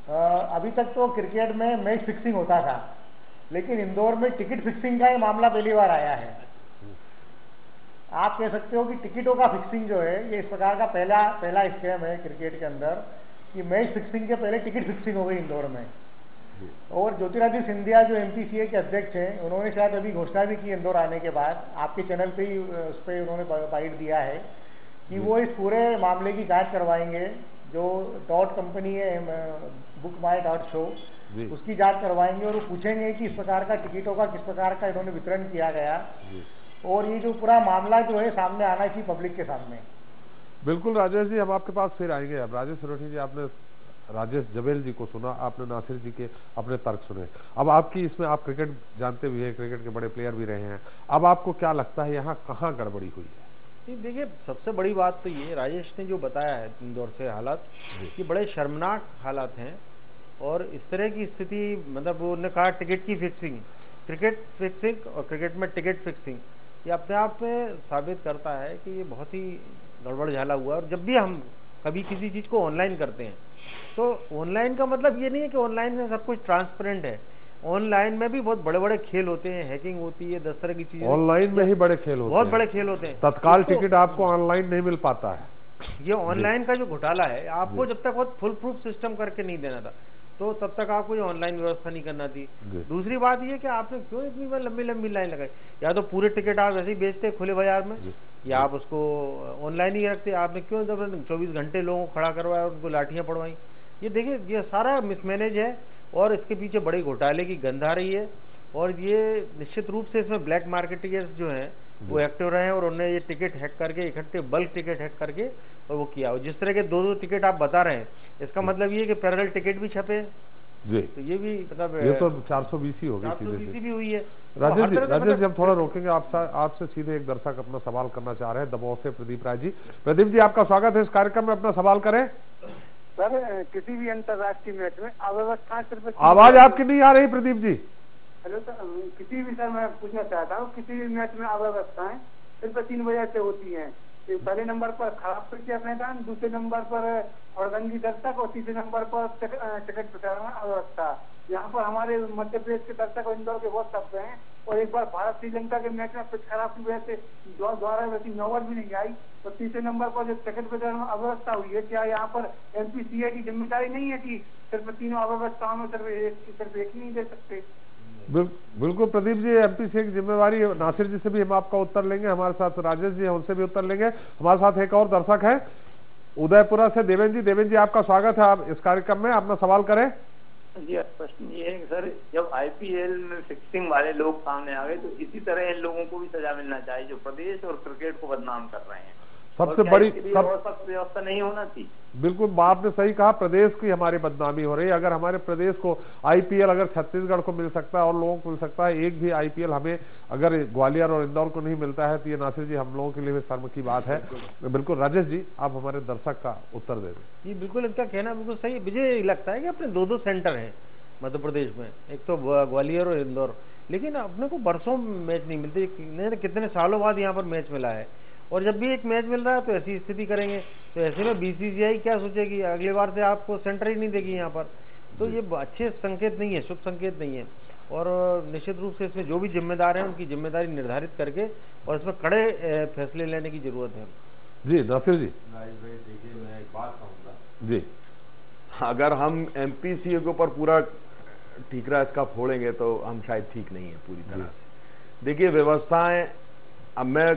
अभी तक तो क्रिकेट में मैच फिक्सिंग होता था, लेकिन इंदौर में टिकट फिक्सिंग का ये मामला पहली बार आया है। आप कह सकते हो कि टिकटों का फिक्सिंग जो है ये इस प्रकार का पहला स्कैम है क्रिकेट के अंदर कि मैच फिक्सिंग के पहले टिकट फिक्सिंग हो गई इंदौर में। और ज्योतिरादित्य सिंधिया जो MPCA के अध्यक्ष हैं, उन्होंने शायद अभी घोषणा भी की इंदौर आने के बाद, आपके चैनल पे ही उस पर उन्होंने बाइट दिया है कि वो इस पूरे मामले की जांच करवाएंगे। जो डॉट कंपनी है bookmy.show, उसकी जांच करवाएंगे और वो पूछेंगे कि इस प्रकार का टिकटों का किस प्रकार का इन्होंने वितरण किया गया और ये जो पूरा मामला जो है सामने आना चाहिए पब्लिक के सामने। बिल्कुल राजेश जी, हम आपके पास फिर आएंगे। अब राजेश सिरोठी जी, आपने राजेश जबेल जी को सुना, आपने नासिर जी के अपने तर्क सुने। अब आपकी इसमें, आप क्रिकेट जानते भी हैं, क्रिकेट के बड़े प्लेयर भी रहे हैं, अब आपको क्या लगता है यहाँ कहाँ गड़बड़ी हुई है? देखिए, सबसे बड़ी बात तो ये राजेश ने जो बताया है इंदौर से हालात, ये बड़े शर्मनाक हालात हैं। और इस तरह की स्थिति, मतलब उन्होंने कहा टिकट की फिक्सिंग, क्रिकेट फिक्सिंग और क्रिकेट में टिकट फिक्सिंग, ये अपने आप में साबित करता है कि ये बहुत ही गड़बड़ झाला हुआ है। और जब भी हम कभी किसी चीज़ को ऑनलाइन करते हैं तो ऑनलाइन का मतलब ये नहीं है कि ऑनलाइन में सब कुछ ट्रांसपेरेंट है। ऑनलाइन में भी बहुत बड़े बड़े खेल होते हैं, हैकिंग होती है, 10 तरह की चीजें ऑनलाइन में ही बड़े खेल होते हैं, बहुत बड़े खेल होते हैं। तत्काल टिकट आपको ऑनलाइन नहीं मिल पाता है। ये ऑनलाइन का जो घोटाला है, आपको जब तक बहुत फुल प्रूफ सिस्टम करके नहीं देना था तो तब तक आपको ये ऑनलाइन व्यवस्था नहीं करना थी। दूसरी बात ये कि आपने क्यों इतनी बार लंबी लंबी लाइन लगाई? या तो पूरे टिकट आप ऐसे ही बेचते खुले बाजार में, या आप उसको ऑनलाइन ही रखते। आपने क्यों जब 24 घंटे लोगों को खड़ा करवाया और उनको लाठियां पड़वाई? ये देखिए, ये सारा मिसमैनेज है और इसके पीछे बड़ी घोटाले की गंध आ रही है। और ये निश्चित रूप से इसमें ब्लैक मार्केटिंगर्स जो हैं वो एक्टिव रहे हैं और उन्होंने ये टिकट हैक करके, इकट्ठे बल्क टिकट हैक करके और वो किया। और जिस तरह के 2-2 टिकट आप बता रहे हैं, इसका मतलब ये कि पैरेलल टिकट भी छपे जी, तो ये भी मतलब ये तो 420 ही हो गई, 420 भी हुई है। राजेश जी हम थोड़ा रोकेंगे, आपसे सीधे एक दर्शक अपना सवाल करना चाह रहे हैं दबाव से, प्रदीप राय जी। प्रदीप जी, आपका स्वागत है इस कार्यक्रम में, अपना सवाल करें। सर, किसी भी अंतर्राष्ट्रीय मैच में अव्यवस्था सिर्फ, आवाज आपकी नहीं आ रही प्रदीप जी। हेलो सर, किसी भी सर मैं पूछना चाहता हूँ, किसी भी मैच में अव्यवस्थाएं सिर्फ 3 वजह से होती हैं। पहले नंबर पर खराब प्रक्रिया मैदान, दूसरे नंबर पर हड़बंदी दर्शक और तीसरे नंबर पर टिकट प्रचार में अव्यवस्था। यहाँ पर हमारे मध्य प्रदेश के दर्शक और इंदौर के बहुत शब्द हैं। और एक बार भारत श्रीलंका के मैच में पिच खराब की वजह से द्वारा वैसी नौबत भी नहीं आई। और तीसरे नंबर पर जो टिकट प्रचार में अव्यवस्था हुई है, क्या यहाँ पर MPCA की जिम्मेदारी नहीं है कि सिर्फ तीनों अव्यवस्थाओं में सिर्फ एक ही नहीं दे सकते? बिल्कुल प्रदीप जी, MPCA की जिम्मेवारी, नासिर जी से भी हम आपका उत्तर लेंगे, हमारे साथ राजेश जी हैं उनसे भी उत्तर लेंगे। हमारे साथ एक और दर्शक है उदयपुरा से, देवेंद्र जी। देवेंद्र जी, आपका स्वागत है, आप इस कार्यक्रम में अपना सवाल करें। जी, प्रश्न ये है सर, जब IPL में फिक्सिंग वाले लोग सामने आ गए तो इसी तरह इन लोगों को भी सजा मिलना चाहिए जो प्रदेश और क्रिकेट को बदनाम कर रहे हैं। सबसे बड़ी व्यवस्था नहीं होना चाहिए। बिल्कुल आपने सही कहा, प्रदेश की हमारी बदनामी हो रही है। अगर हमारे प्रदेश को IPL अगर छत्तीसगढ़ को मिल सकता है और लोगों को मिल सकता है, एक भी IPL हमें अगर ग्वालियर और इंदौर को नहीं मिलता है तो ये नासिर जी हम लोगों के लिए शर्म की बात है। बिल्कुल राजेश जी, आप हमारे दर्शक का उत्तर दे दें। ये बिल्कुल इनका कहना बिल्कुल सही। मुझे लगता है कि अपने 2-2 सेंटर हैं मध्य प्रदेश में, एक तो ग्वालियर और इंदौर, लेकिन अपने को बरसों मैच नहीं मिलते। कितने सालों बाद यहाँ पर मैच मिला है और जब भी एक मैच मिल रहा है तो ऐसी स्थिति करेंगे। तो ऐसे में BCCI क्या सोचेगी, अगले बार से आपको सेंटर ही नहीं देगी यहाँ पर। तो ये अच्छे संकेत नहीं है, शुभ संकेत नहीं है। और निश्चित रूप से इसमें जो भी जिम्मेदार हैं उनकी जिम्मेदारी निर्धारित करके और इसमें कड़े फैसले लेने की जरूरत है। जी नासिर जी। देखिए मैं एक बात कहूँगा जी, अगर हम एमपीसीए के ऊपर पूरा ठीकरा इसका फोड़ेंगे तो हम शायद ठीक नहीं है पूरी तरह से। देखिए व्यवस्थाएं, अब मैं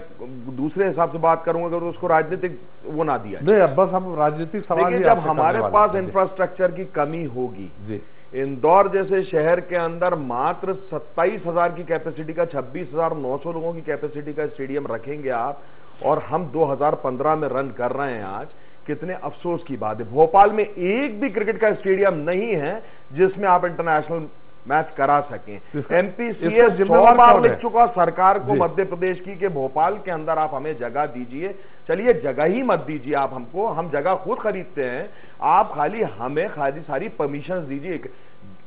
दूसरे हिसाब से बात करूंगा अगर उसको राजनीतिक वो ना दिया नहीं, अब बस हम राजनीतिक सवाल जब हमारे पास इंफ्रास्ट्रक्चर की कमी होगी जी, इंदौर जैसे शहर के अंदर मात्र 27,000 की कैपेसिटी का 26,900 लोगों की कैपेसिटी का स्टेडियम रखेंगे आप, और हम 2015 में रन कर रहे हैं आज, कितने अफसोस की बात है। भोपाल में एक भी क्रिकेट का स्टेडियम नहीं है जिसमें आप इंटरनेशनल मैच करा सकें। एमपीसीए 100 बार लिख चुका सरकार को मध्य प्रदेश की कि भोपाल के अंदर आप हमें जगह दीजिए। चलिए जगह ही मत दीजिए आप हमको, हम जगह खुद खरीदते हैं, आप खाली हमें सारी परमिशन दीजिए।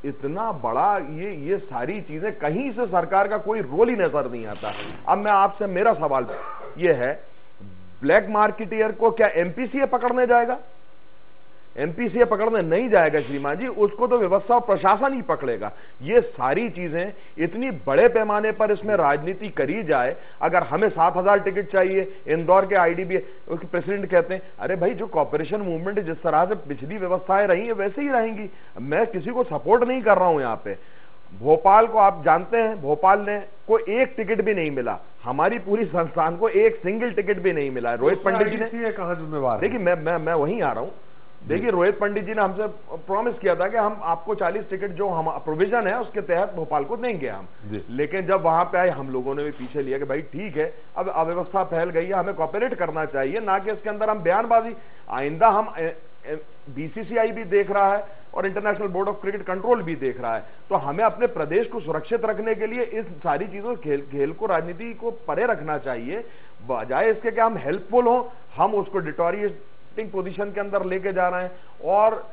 इतना बड़ा ये सारी चीजें, कहीं से सरकार का कोई रोल ही नजर नहीं आता। अब मैं आपसे, मेरा सवाल ये है, ब्लैक मार्केटियर को क्या एमपीसीए पकड़ने जाएगा? एमपीसीए पकड़ने नहीं जाएगा श्रीमान जी, उसको तो व्यवस्था और प्रशासन ही पकड़ेगा। ये सारी चीजें इतनी बड़े पैमाने पर इसमें राजनीति करी जाए। अगर हमें 7,000 टिकट चाहिए, इंदौर के आईडीबी उसके प्रेसिडेंट कहते हैं अरे भाई जो कॉर्पोरेशन मूवमेंट जिस तरह से पिछली व्यवस्थाएं रही है वैसे ही रहेंगी। मैं किसी को सपोर्ट नहीं कर रहा हूं यहां पे। भोपाल को आप जानते हैं, भोपाल ने को एक टिकट भी नहीं मिला, हमारी पूरी संस्थान को एक सिंगल टिकट भी नहीं मिला। रोहित पंडित जी ने कहां जिम्मेवार, देखिए मैं वहीं आ रहा हूं। देखिए रोहित पंडित जी ने हमसे प्रॉमिस किया था कि हम आपको 40 टिकट जो हम प्रोविजन है उसके तहत भोपाल को देंगे हम, लेकिन जब वहां पे आए हम लोगों ने भी पीछे लिया कि भाई ठीक है, अब अव्यवस्था फैल गई है, हमें कॉपरेट करना चाहिए, ना कि इसके अंदर हम बयानबाजी। आइंदा हम बीसीसीआई भी देख रहा है और international board of cricket control भी देख रहा है, तो हमें अपने प्रदेश को सुरक्षित रखने के लिए इस सारी चीजों खेल को, राजनीति को परे रखना चाहिए। बजाय इसके कि हम हेल्पफुल हो, हम उसको डिटोरिएटिंग पोजीशन के अंदर लेके जा रहे हैं। और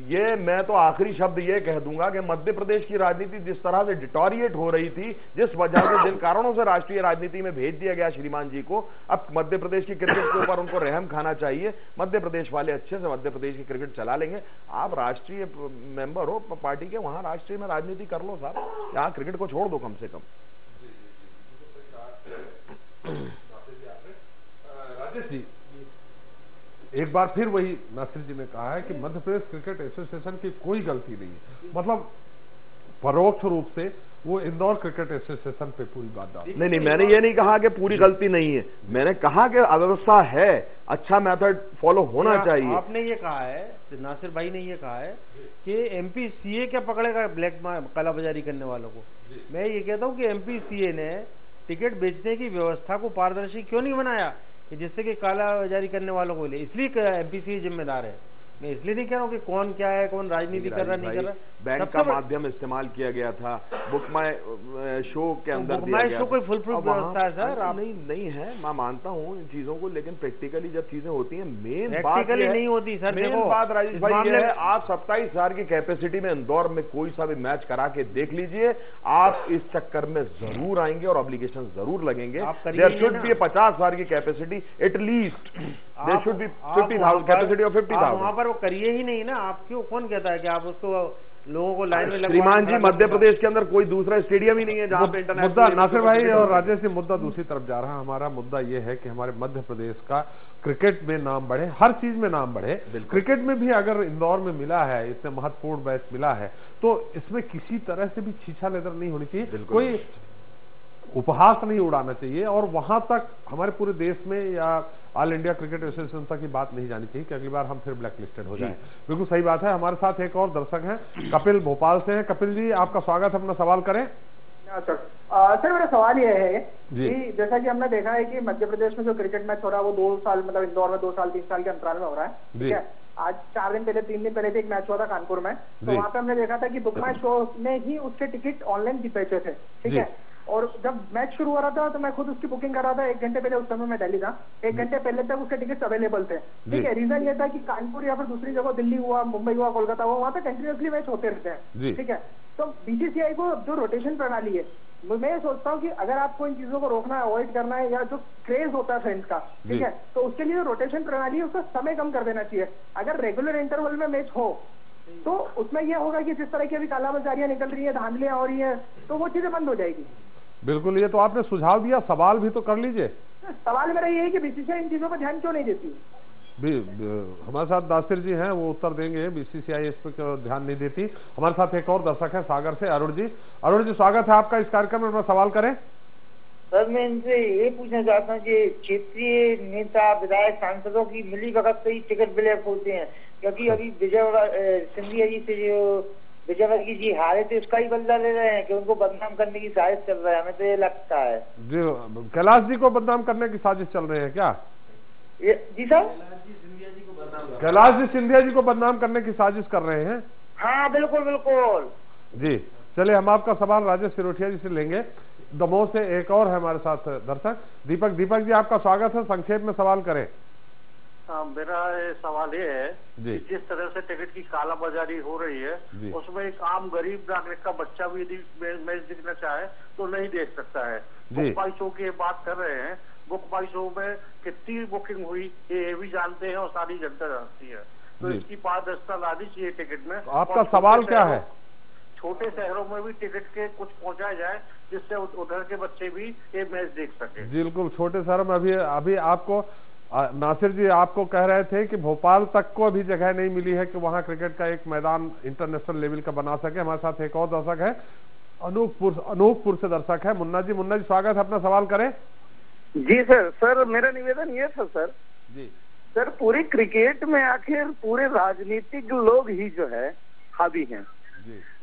ये मैं तो आखिरी शब्द ये कह दूंगा कि मध्य प्रदेश की राजनीति जिस तरह से डिटोरिएट हो रही थी, जिस वजह से जिन कारणों से राष्ट्रीय राजनीति में भेज दिया गया श्रीमान जी को, अब मध्य प्रदेश की क्रिकेट के ऊपर उनको रहम खाना चाहिए। मध्य प्रदेश वाले अच्छे से मध्य प्रदेश की क्रिकेट चला लेंगे। आप राष्ट्रीय मेंबर हो पार्टी के, वहां राष्ट्रीय में राजनीति कर लो साहब, यहाँ क्रिकेट को छोड़ दो कम से कम। राजेश जी, एक बार फिर वही नासिर जी ने कहा है कि मध्य प्रदेश क्रिकेट एसोसिएशन की कोई गलती नहीं है, मतलब परोक्ष रूप से वो इंदौर क्रिकेट एसोसिएशन पे पूरी बात डाल। नहीं, मैंने ये नहीं कहा कि पूरी गलती नहीं है, मैंने कहा कि अव्यवस्था है, अच्छा मेथड फॉलो होना चाहिए। आपने ये कहा है, नासिर भाई ने ये कहा है कि एमपीसीए क्या पकड़ेगा ब्लैक कालाबाजारी करने वालों को। मैं ये कहता हूँ कि एमपीसीए ने टिकट बेचने की व्यवस्था को पारदर्शी क्यों नहीं बनाया कि जिससे कि कालाबाजारी करने वालों को ले, इसलिए एमपीसीए जिम्मेदार है। मैं इसलिए नहीं कह रहा हूँ कि कौन क्या है, कौन राजनीति कर रहा नहीं कर रहा। बैंक का माध्यम इस्तेमाल किया गया था, बुक माई शो के अंदर दिया गया। शो कोई फुल प्रूफ व्यवस्था है सर? नहीं है, मैं मानता हूँ इन चीजों को, लेकिन प्रैक्टिकली जब चीजें होती हैं, मेन बात नहीं होती सर। मेन बात राजेश भाई ये है, आप 27,000 की कैपेसिटी में इंदौर में कोई सा भी मैच करा के देख लीजिए, आप इस चक्कर में जरूर आएंगे और ऑब्लिगेशन जरूर लगेंगे। देयर शुड बी 50,000 की capacity at least, there should be 50,000 capacity of 50,000। वहां पर वो करिए ही नहीं ना, आप क्यों, कौन कहता है कि आप उसको लोगों को लाइन में श्रीमान जी मध्य प्रदेश के अंदर कोई दूसरा स्टेडियम ही नहीं है जहां पे इंटरनेशनल। मुद्दा नासिर भाई और राजेश जी, मुद्दा दूसरी तरफ जा रहा है। हमारा मुद्दा यह है कि हमारे मध्य प्रदेश का क्रिकेट में नाम बढ़े, हर चीज में नाम बढ़े। क्रिकेट में भी अगर इंदौर में मिला है, इतने महत्वपूर्ण मैच मिला है, तो इसमें किसी तरह से भी छीछा लेदर नहीं होनी चाहिए, कोई उपहास नहीं उड़ाना चाहिए, और वहां तक हमारे पूरे देश में या ऑल इंडिया क्रिकेट एसोसिएशन तक की बात नहीं जानी चाहिए कि अगली बार हम फिर ब्लैक लिस्टेड हो जाए। बिल्कुल सही बात है। हमारे साथ एक और दर्शक हैं, कपिल भोपाल से हैं। कपिल जी, आपका स्वागत है, अपना सवाल करें। सर मेरा सवाल ये है कि जैसा कि हमने देखा है कि मध्य प्रदेश में जो क्रिकेट मैच हो रहा है वो 2 साल, मतलब इंदौर में 2 साल 3 साल के अंतराल में हो रहा है, ठीक है। आज 4 दिन पहले 3 दिन पहले भी एक मैच हुआ था कानपुर में, तो वहां पे हमने देखा था कि बुक माई शो ने ही उसके टिकट ऑनलाइन बेचे थे, ठीक है। और जब मैच शुरू हो रहा था तो मैं खुद उसकी बुकिंग कर रहा था 1 घंटे पहले, उस समय मैं दिल्ली था, 1 घंटे पहले तक उसके टिकट्स अवेलेबल थे, ठीक है। रीजन ये था कि कानपुर या फिर दूसरी जगह, दिल्ली हुआ, मुंबई हुआ, कोलकाता हुआ, वहां पे कंटिन्यूसली मैच होते रहते हैं, ठीक है। तो बीसीसीआई को जो रोटेशन प्रणाली है, मैं ये सोचता हूँ कि अगर आपको इन चीजों को रोकना है, अवॉइड करना है, या जो क्रेज होता है फैंस का, ठीक है, तो उसके लिए रोटेशन प्रणाली है, उसका समय कम कर देना चाहिए। अगर रेगुलर इंटरवल में मैच हो तो उसमें ये होगा कि जिस तरह की अभी कालाबाजारियां निकल रही है, धांधलियां हो रही हैं, तो वो चीजें बंद हो जाएगी। बिल्कुल, ये तो आपने सुझाव दिया, सवाल भी तो कर लीजिए। सवाल मेरा ये है कि बीसीसीआई इन चीजों पर ध्यान क्यों नहीं देती? हमारे साथ नासिर जी हैं, वो उत्तर देंगे। बीसीसीआई इस पर क्यों ध्यान नहीं देती। हमारे साथ एक और दर्शक है सागर से, अरुण जी। अरुण जी, स्वागत है आपका इस कार्यक्रम में, अपना सवाल करें। सर, मैं इनसे ये पूछना चाहता हूँ कि क्षेत्रीय नेता, विधायक, सांसदों की मिली भगत से ही टिकट ब्लैक होते हैं, क्योंकि अभी सिंधिया जी से जो विजयवर्गीय जी हारे थे उसका ही बदला ले रहे हैं कि उनको बदनाम करने की साजिश चल रहा है, हमें तो ये लगता है। जी, कैलाश जी को बदनाम करने की साजिश चल रही है क्या? जी सर, कैलाश जी सिंधिया जी को बदनाम करने की साजिश कर रहे हैं। हाँ बिल्कुल बिल्कुल जी, चलिए हम आपका सवाल राजेश सिरोठिया जी से लेंगे। दमोह से एक और है हमारे साथ दर्शक, दीपक। दीपक जी, आपका स्वागत है, संक्षेप में सवाल करें। मेरा सवाल ये है कि जिस तरह से टिकट की कालाबाजारी हो रही है, उसमें एक आम गरीब नागरिक का बच्चा भी यदि मैच देखना चाहे तो नहीं देख सकता है। बुक माई शो की बात कर रहे हैं, बुक माई शो में कितनी बुकिंग हुई ये भी जानते हैं और सारी जनता जानती है, तो इसकी पारदर्शिता लानी चाहिए टिकट में। आपका सवाल क्या है? छोटे शहरों में भी टिकट के कुछ पहुंचाया जाए जिससे उधर के बच्चे भी ये मैच देख सके। बिल्कुल, छोटे शहरों में अभी आपको नासिर जी आपको कह रहे थे कि भोपाल तक को अभी जगह नहीं मिली है कि वहां क्रिकेट का एक मैदान इंटरनेशनल लेवल का बना सके। हमारे साथ एक और दर्शक है, अनूपपुर से दर्शक है मुन्ना जी। मुन्ना जी, स्वागत है, अपना सवाल करें। जी सर, मेरा निवेदन ये था सर जी सर, पूरी क्रिकेट में आखिर पूरे राजनीतिक लोग ही जो है हावी हैं।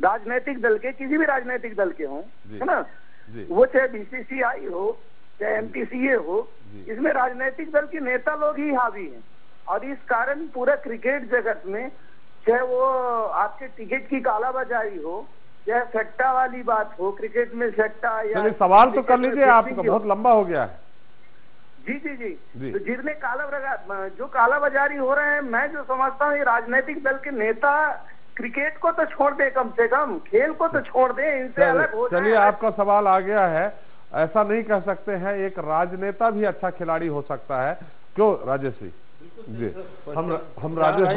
राजनीतिक दल के, किसी भी राजनीतिक दल के हों, है ना, वो चाहे बीसीसीआई हो चाहे एमपीसीए हो, इसमें राजनीतिक दल के नेता लोग ही हावी हैं। और इस कारण पूरा क्रिकेट जगत में, चाहे वो आपके टिकट की कालाबाजारी हो, चाहे सट्टा वाली बात हो, क्रिकेट में सट्टा या सवाल तो कर लीजिए, आपका बहुत लंबा हो गया है। जी। तो जितने जो कालाबाजारी हो रहे हैं, मैं जो समझता हूँ ये राजनीतिक दल के नेता क्रिकेट को तो छोड़ दे, कम से कम खेल को तो छोड़ दे, इनसे अलग हो जाए। चलिए, आपका सवाल आ गया है। ऐसा नहीं कह सकते हैं, एक राजनेता भी अच्छा खिलाड़ी हो सकता है। क्यों राजेश जी? जी, हम राजेश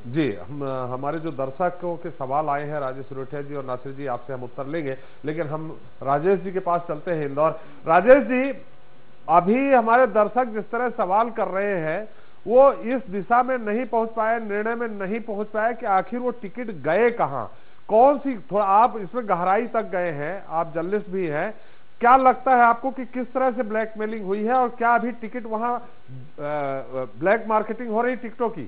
जी, हम हमारे जो दर्शकों के सवाल आए हैं, राजेश सिरोठिया जी और नासिर जी, आपसे हम उत्तर लेंगे, लेकिन हम राजेश जी के पास चलते हैं, इंदौर। राजेश जी, अभी हमारे दर्शक जिस तरह सवाल कर रहे हैं वो इस दिशा में नहीं पहुंच पाए, निर्णय में नहीं पहुंच पाए कि आखिर वो टिकट गए कहां, कौन सी। थोड़ा आप इसमें गहराई तक गए हैं, आप जर्नलिस्ट भी हैं, क्या लगता है आपको कि किस तरह से ब्लैकमेलिंग हुई है और क्या अभी टिकट वहां ब्लैक मार्केटिंग हो रही टिकटों की?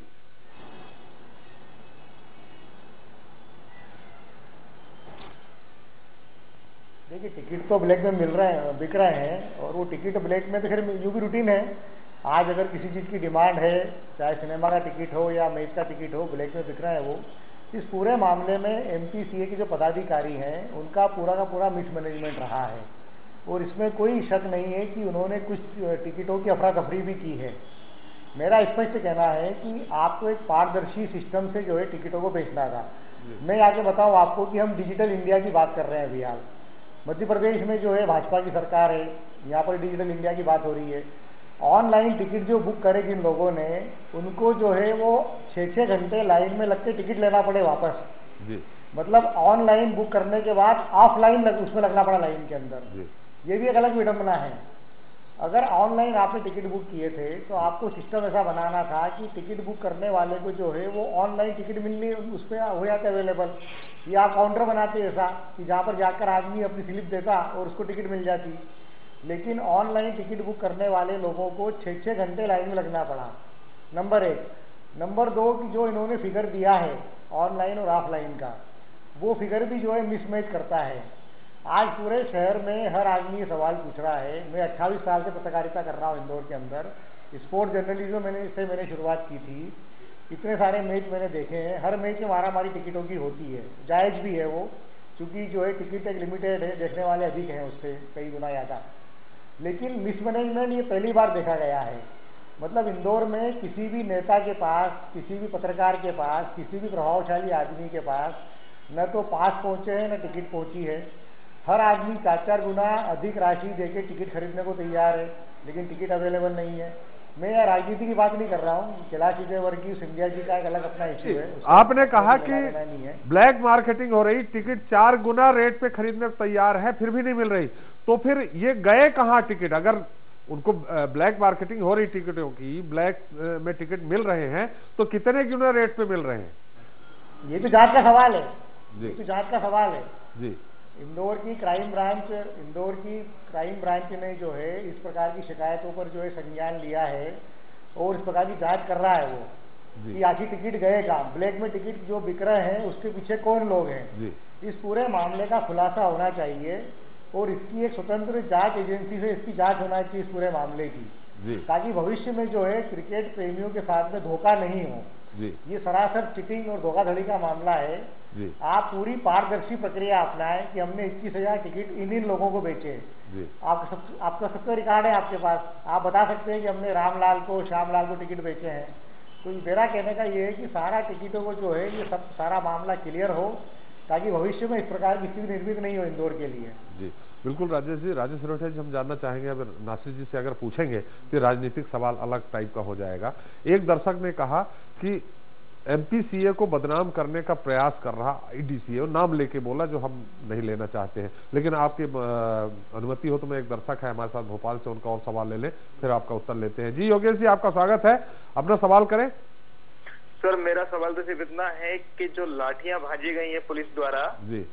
देखिए, टिकट तो ब्लैक में बिक रहे हैं, और वो टिकट ब्लैक में तो खैर यूं भी रूटीन है। आज अगर किसी चीज़ की डिमांड है, चाहे सिनेमा का टिकट हो या मैच का टिकट हो, ब्लैक में बिक रहे हैं वो। इस पूरे मामले में एमपीसीए के जो पदाधिकारी हैं उनका पूरा का पूरा मिसमैनेजमेंट रहा है, और इसमें कोई शक नहीं है कि उन्होंने कुछ टिकटों की अफरा तफरी भी की है। मेरा स्पष्ट कहना है कि आपको एक पारदर्शी सिस्टम से जो है टिकटों को बेचना था। मैं आगे बताऊं आपको कि हम डिजिटल इंडिया की बात कर रहे हैं अभी हाल। मध्य प्रदेश में जो है भाजपा की सरकार है, यहाँ पर डिजिटल इंडिया की बात हो रही है। ऑनलाइन टिकट जो बुक करे जिन लोगों ने, उनको जो है वो 6-6 घंटे लाइन में लग के टिकट लेना पड़े वापस। मतलब ऑनलाइन बुक करने के बाद ऑफलाइन उसमें लगना पड़ा लाइन के अंदर। ये भी एक अलग विडंबना है। अगर ऑनलाइन आपने टिकट बुक किए थे तो आपको सिस्टम ऐसा बनाना था कि टिकट बुक करने वाले को जो है वो ऑनलाइन टिकट मिलनी उस पर हो जाते अवेलेबल, या आप काउंटर बनाते ऐसा कि जहाँ पर जाकर आदमी अपनी स्लिप देता और उसको टिकट मिल जाती। लेकिन ऑनलाइन टिकट बुक करने वाले लोगों को 6-6 घंटे लाइन में लगना पड़ा, नंबर 1। नंबर 2 कि जो इन्होंने फिगर दिया है ऑनलाइन और ऑफलाइन का, वो फिगर भी जो है मिसमैच करता है। आज पूरे शहर में हर आदमी सवाल पूछ रहा है। मैं 28 साल से पत्रकारिता कर रहा हूँ इंदौर के अंदर। स्पोर्ट जर्नलिज्म मैंने शुरुआत की थी। इतने सारे मैच मैंने देखे हैं, हर मैच में मारामारी टिकटों की होती है, जायज़ भी है वो, क्योंकि जो है टिकट एक लिमिटेड है, देखने वाले अधिक हैं उससे कई गुना ज़्यादा। लेकिन मिसमैनेजमेंट ये पहली बार देखा गया है। मतलब इंदौर में किसी भी नेता के पास, किसी भी पत्रकार के पास, किसी भी प्रभावशाली आदमी के पास न तो पास पहुँचे हैं न टिकट पहुँची है। हर आदमी 4-4 गुना अधिक राशि देके टिकट खरीदने को तैयार है, लेकिन टिकट अवेलेबल नहीं है। मैं राजनीति की बात नहीं कर रहा हूँ, कैलाश विजयवर्गीय सिंधिया जी का एक अलग अपना इश्यू है। आपने कहा कि ब्लैक मार्केटिंग हो रही, टिकट 4 गुना रेट पे खरीदने को तैयार है, फिर भी नहीं मिल रही, तो फिर ये गए कहाँ टिकट? अगर उनको ब्लैक मार्केटिंग हो रही टिकटों की, ब्लैक में टिकट मिल रहे हैं, तो कितने गुना रेट पे मिल रहे हैं? ये तो जांच का सवाल है, ये तो जांच का सवाल है जी। इंदौर की क्राइम ब्रांच ने जो है इस प्रकार की शिकायतों पर जो है संज्ञान लिया है और इस प्रकार की जांच कर रहा है वो कि आखिर टिकट गए कहाँ, ब्लैक में टिकट जो बिक रहे हैं उसके पीछे कौन लोग हैं। इस पूरे मामले का खुलासा होना चाहिए और इसकी एक स्वतंत्र जांच एजेंसी से इसकी जांच होना चाहिए इस पूरे मामले की, ताकि भविष्य में जो है क्रिकेट प्रेमियों के साथ में धोखा नहीं हो। ये सरासर चिटिंग और धोखाधड़ी का मामला है। आप पूरी पारदर्शी प्रक्रिया अपनाएं कि हमने 21,000 टिकट इन लोगों को बेचे। आपका सबका रिकॉर्ड है आपके पास, आप बता सकते हैं कि हमने रामलाल को, श्यामलाल को टिकट बेचे हैं। तो मेरा कहने का ये है कि सारा टिकटों को जो है ये सब सारा मामला क्लियर हो, ताकि भविष्य में इस प्रकार की स्थिति निर्मित नहीं हो इंदौर के लिए। जी बिल्कुल राजेश जी। राजेश सिरोठिया जी, हम जानना चाहेंगे, अगर नासिर जी से अगर पूछेंगे तो राजनीतिक सवाल अलग टाइप का हो जाएगा। एक दर्शक ने कहा कि एमपीसीए को बदनाम करने का प्रयास कर रहा आईडीसीए, नाम लेके बोला जो हम नहीं लेना चाहते हैं, लेकिन आपकी अनुमति हो तो मैं, एक दर्शक है हमारे साथ भोपाल से, उनका और सवाल ले लें, फिर आपका उत्तर लेते हैं। जी योगेश जी, आपका स्वागत है, अपना सवाल करें। सर मेरा सवाल तो सिर्फ इतना है कि जो लाठियां भाजी गई हैं पुलिस द्वारा जी,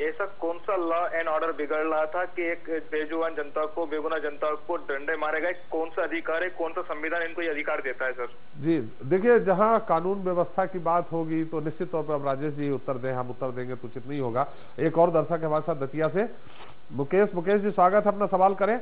ऐसा कौन सा लॉ एंड ऑर्डर बिगड़ रहा था कि एक बेजुबान जनता को, बेगुनाह जनता को डंडे मारे गए? कौन सा अधिकार है, कौन सा संविधान इनको ये अधिकार देता है सर? जी देखिए, जहां कानून व्यवस्था की बात होगी तो निश्चित तौर पर अब राजेश जी उत्तर दें, हम उत्तर देंगे तो उचित नहीं होगा। एक और दर्शक है हमारे साथ दतिया से, मुकेश जी स्वागत है, अपना सवाल करें।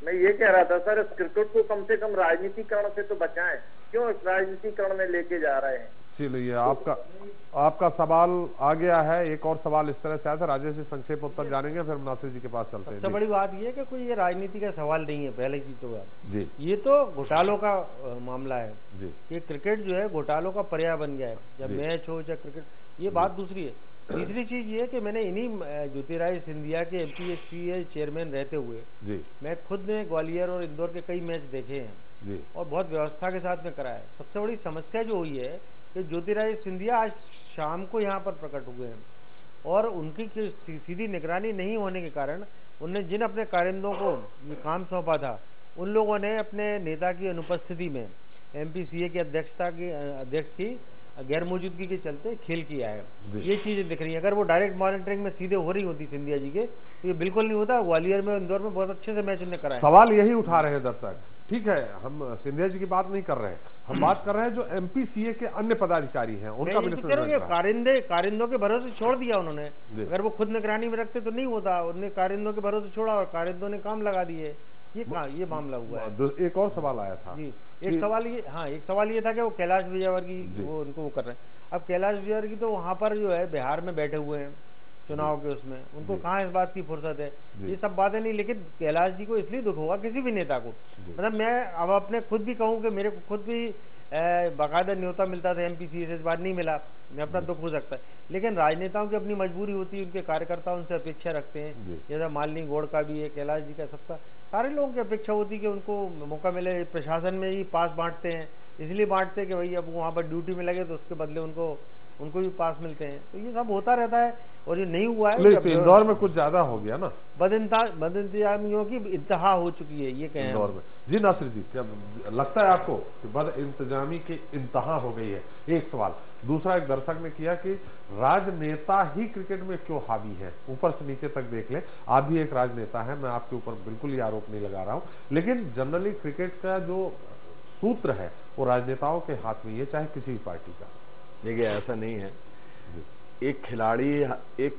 मैं ये कह रहा था सर, क्रिकेट को कम से कम राजनीतिकरण से तो बचाएं, क्यों इस राजनीतिकरण में लेके जा रहे हैं? चलिए, आपका सवाल आ गया है। एक और सवाल इस तरह से आया था, राजेश जी संक्षेप उत्तर जानेंगे, फिर नासिर जी के पास चलते हैं। सबसे बड़ी बात ये है कि कोई ये राजनीति का सवाल नहीं है, पहले की तो बात जी, ये तो घोटालों का मामला है जी। ये क्रिकेट जो है घोटालों का पर्याय बन गया है, जब मैच हो चाहे क्रिकेट, ये बात दूसरी है। तीसरी चीज ये कि मैंने इन्हीं ज्योतिरादित्य सिंधिया के एमपीएससीए चेयरमैन रहते हुए जी, मैं खुद ने ग्वालियर और इंदौर के कई मैच देखे हैं जी, और बहुत व्यवस्था के साथ में कराया। सबसे बड़ी समस्या जो हुई है कि ज्योतिरादित्य सिंधिया आज शाम को यहाँ पर प्रकट हुए हैं और उनकी सीधी निगरानी नहीं होने के कारण उन्होंने जिन अपने कारिंदों को ये काम सौंपा था, उन लोगों ने अपने नेता की अनुपस्थिति में एमपीसीए की अध्यक्ष की गैर मौजूदगी के चलते खेल किया है। ये चीजें दिख रही है। अगर वो डायरेक्ट मॉनिटरिंग में सीधे हो रही होती सिंधिया जी के, तो ये बिल्कुल नहीं होता। ग्वालियर में, इंदौर में बहुत अच्छे से मैच उन्होंने कराया। सवाल यही उठा रहे हैं दर्शक, ठीक है, हम सिंधिया जी की बात नहीं कर रहे हैं, हम बात कर रहे हैं जो एमपीसीए के अन्य पदाधिकारी हैं, उनका कारिंदों के भरोसे छोड़ दिया उन्होंने। अगर वो खुद निगरानी में रखते तो नहीं होता, उन्होंने कारिंदों के भरोसे छोड़ा और कारिंदों ने काम लगा दिए। ये मामला हुआ है। एक और सवाल आया था जी, एक सवाल ये था कि वो कैलाश विजयवर्गीय वो उनको वो कर रहे हैं। अब कैलाश विजयवर्गीय तो वहाँ पर जो है बिहार में बैठे हुए हैं चुनाव के उसमें, उनको कहाँ इस बात की फुर्सत है, ये सब बातें नहीं। लेकिन कैलाश जी को इसलिए दुख होगा, किसी भी नेता को, मतलब मैं अब अपने खुद भी कहूँ कि मेरे को खुद भी बाकायदा न्योता मिलता था एमपीसीए से, इस बार नहीं मिला, मैं अपना दुख हो सकता है। लेकिन राजनेताओं की अपनी मजबूरी होती है, उनके कार्यकर्ता उनसे अपेक्षा रखते हैं, जैसा मालिनी गौड़ का भी है, कैलाश जी का, सबका सारे लोगों की अपेक्षा होती है कि उनको मौका मिले। प्रशासन में ही पास बांटते हैं, इसलिए बांटते हैं कि भाई अब वहाँ पर ड्यूटी में लगे तो उसके बदले उनको भी पास मिलते हैं। तो ये सब होता रहता है और ये नहीं हुआ है। इंदौर में कुछ ज्यादा हो गया ना, बदइंतजामियों की इंतहा हो चुकी है, ये कहें इंदौर में। जी नासिर जी, क्या लगता है आपको कि बद इंतजामी की इंतहा हो गई है? एक सवाल। दूसरा, एक दर्शक ने किया कि राजनेता ही क्रिकेट में क्यों हावी है? ऊपर से नीचे तक देख लें, आप भी एक राजनेता है, मैं आपके ऊपर बिल्कुल ही आरोप नहीं लगा रहा हूं, लेकिन जनरली क्रिकेट का जो सूत्र है वो राजनेताओं के हाथ में ही है, चाहे किसी भी पार्टी का। देखिए, ऐसा नहीं है। एक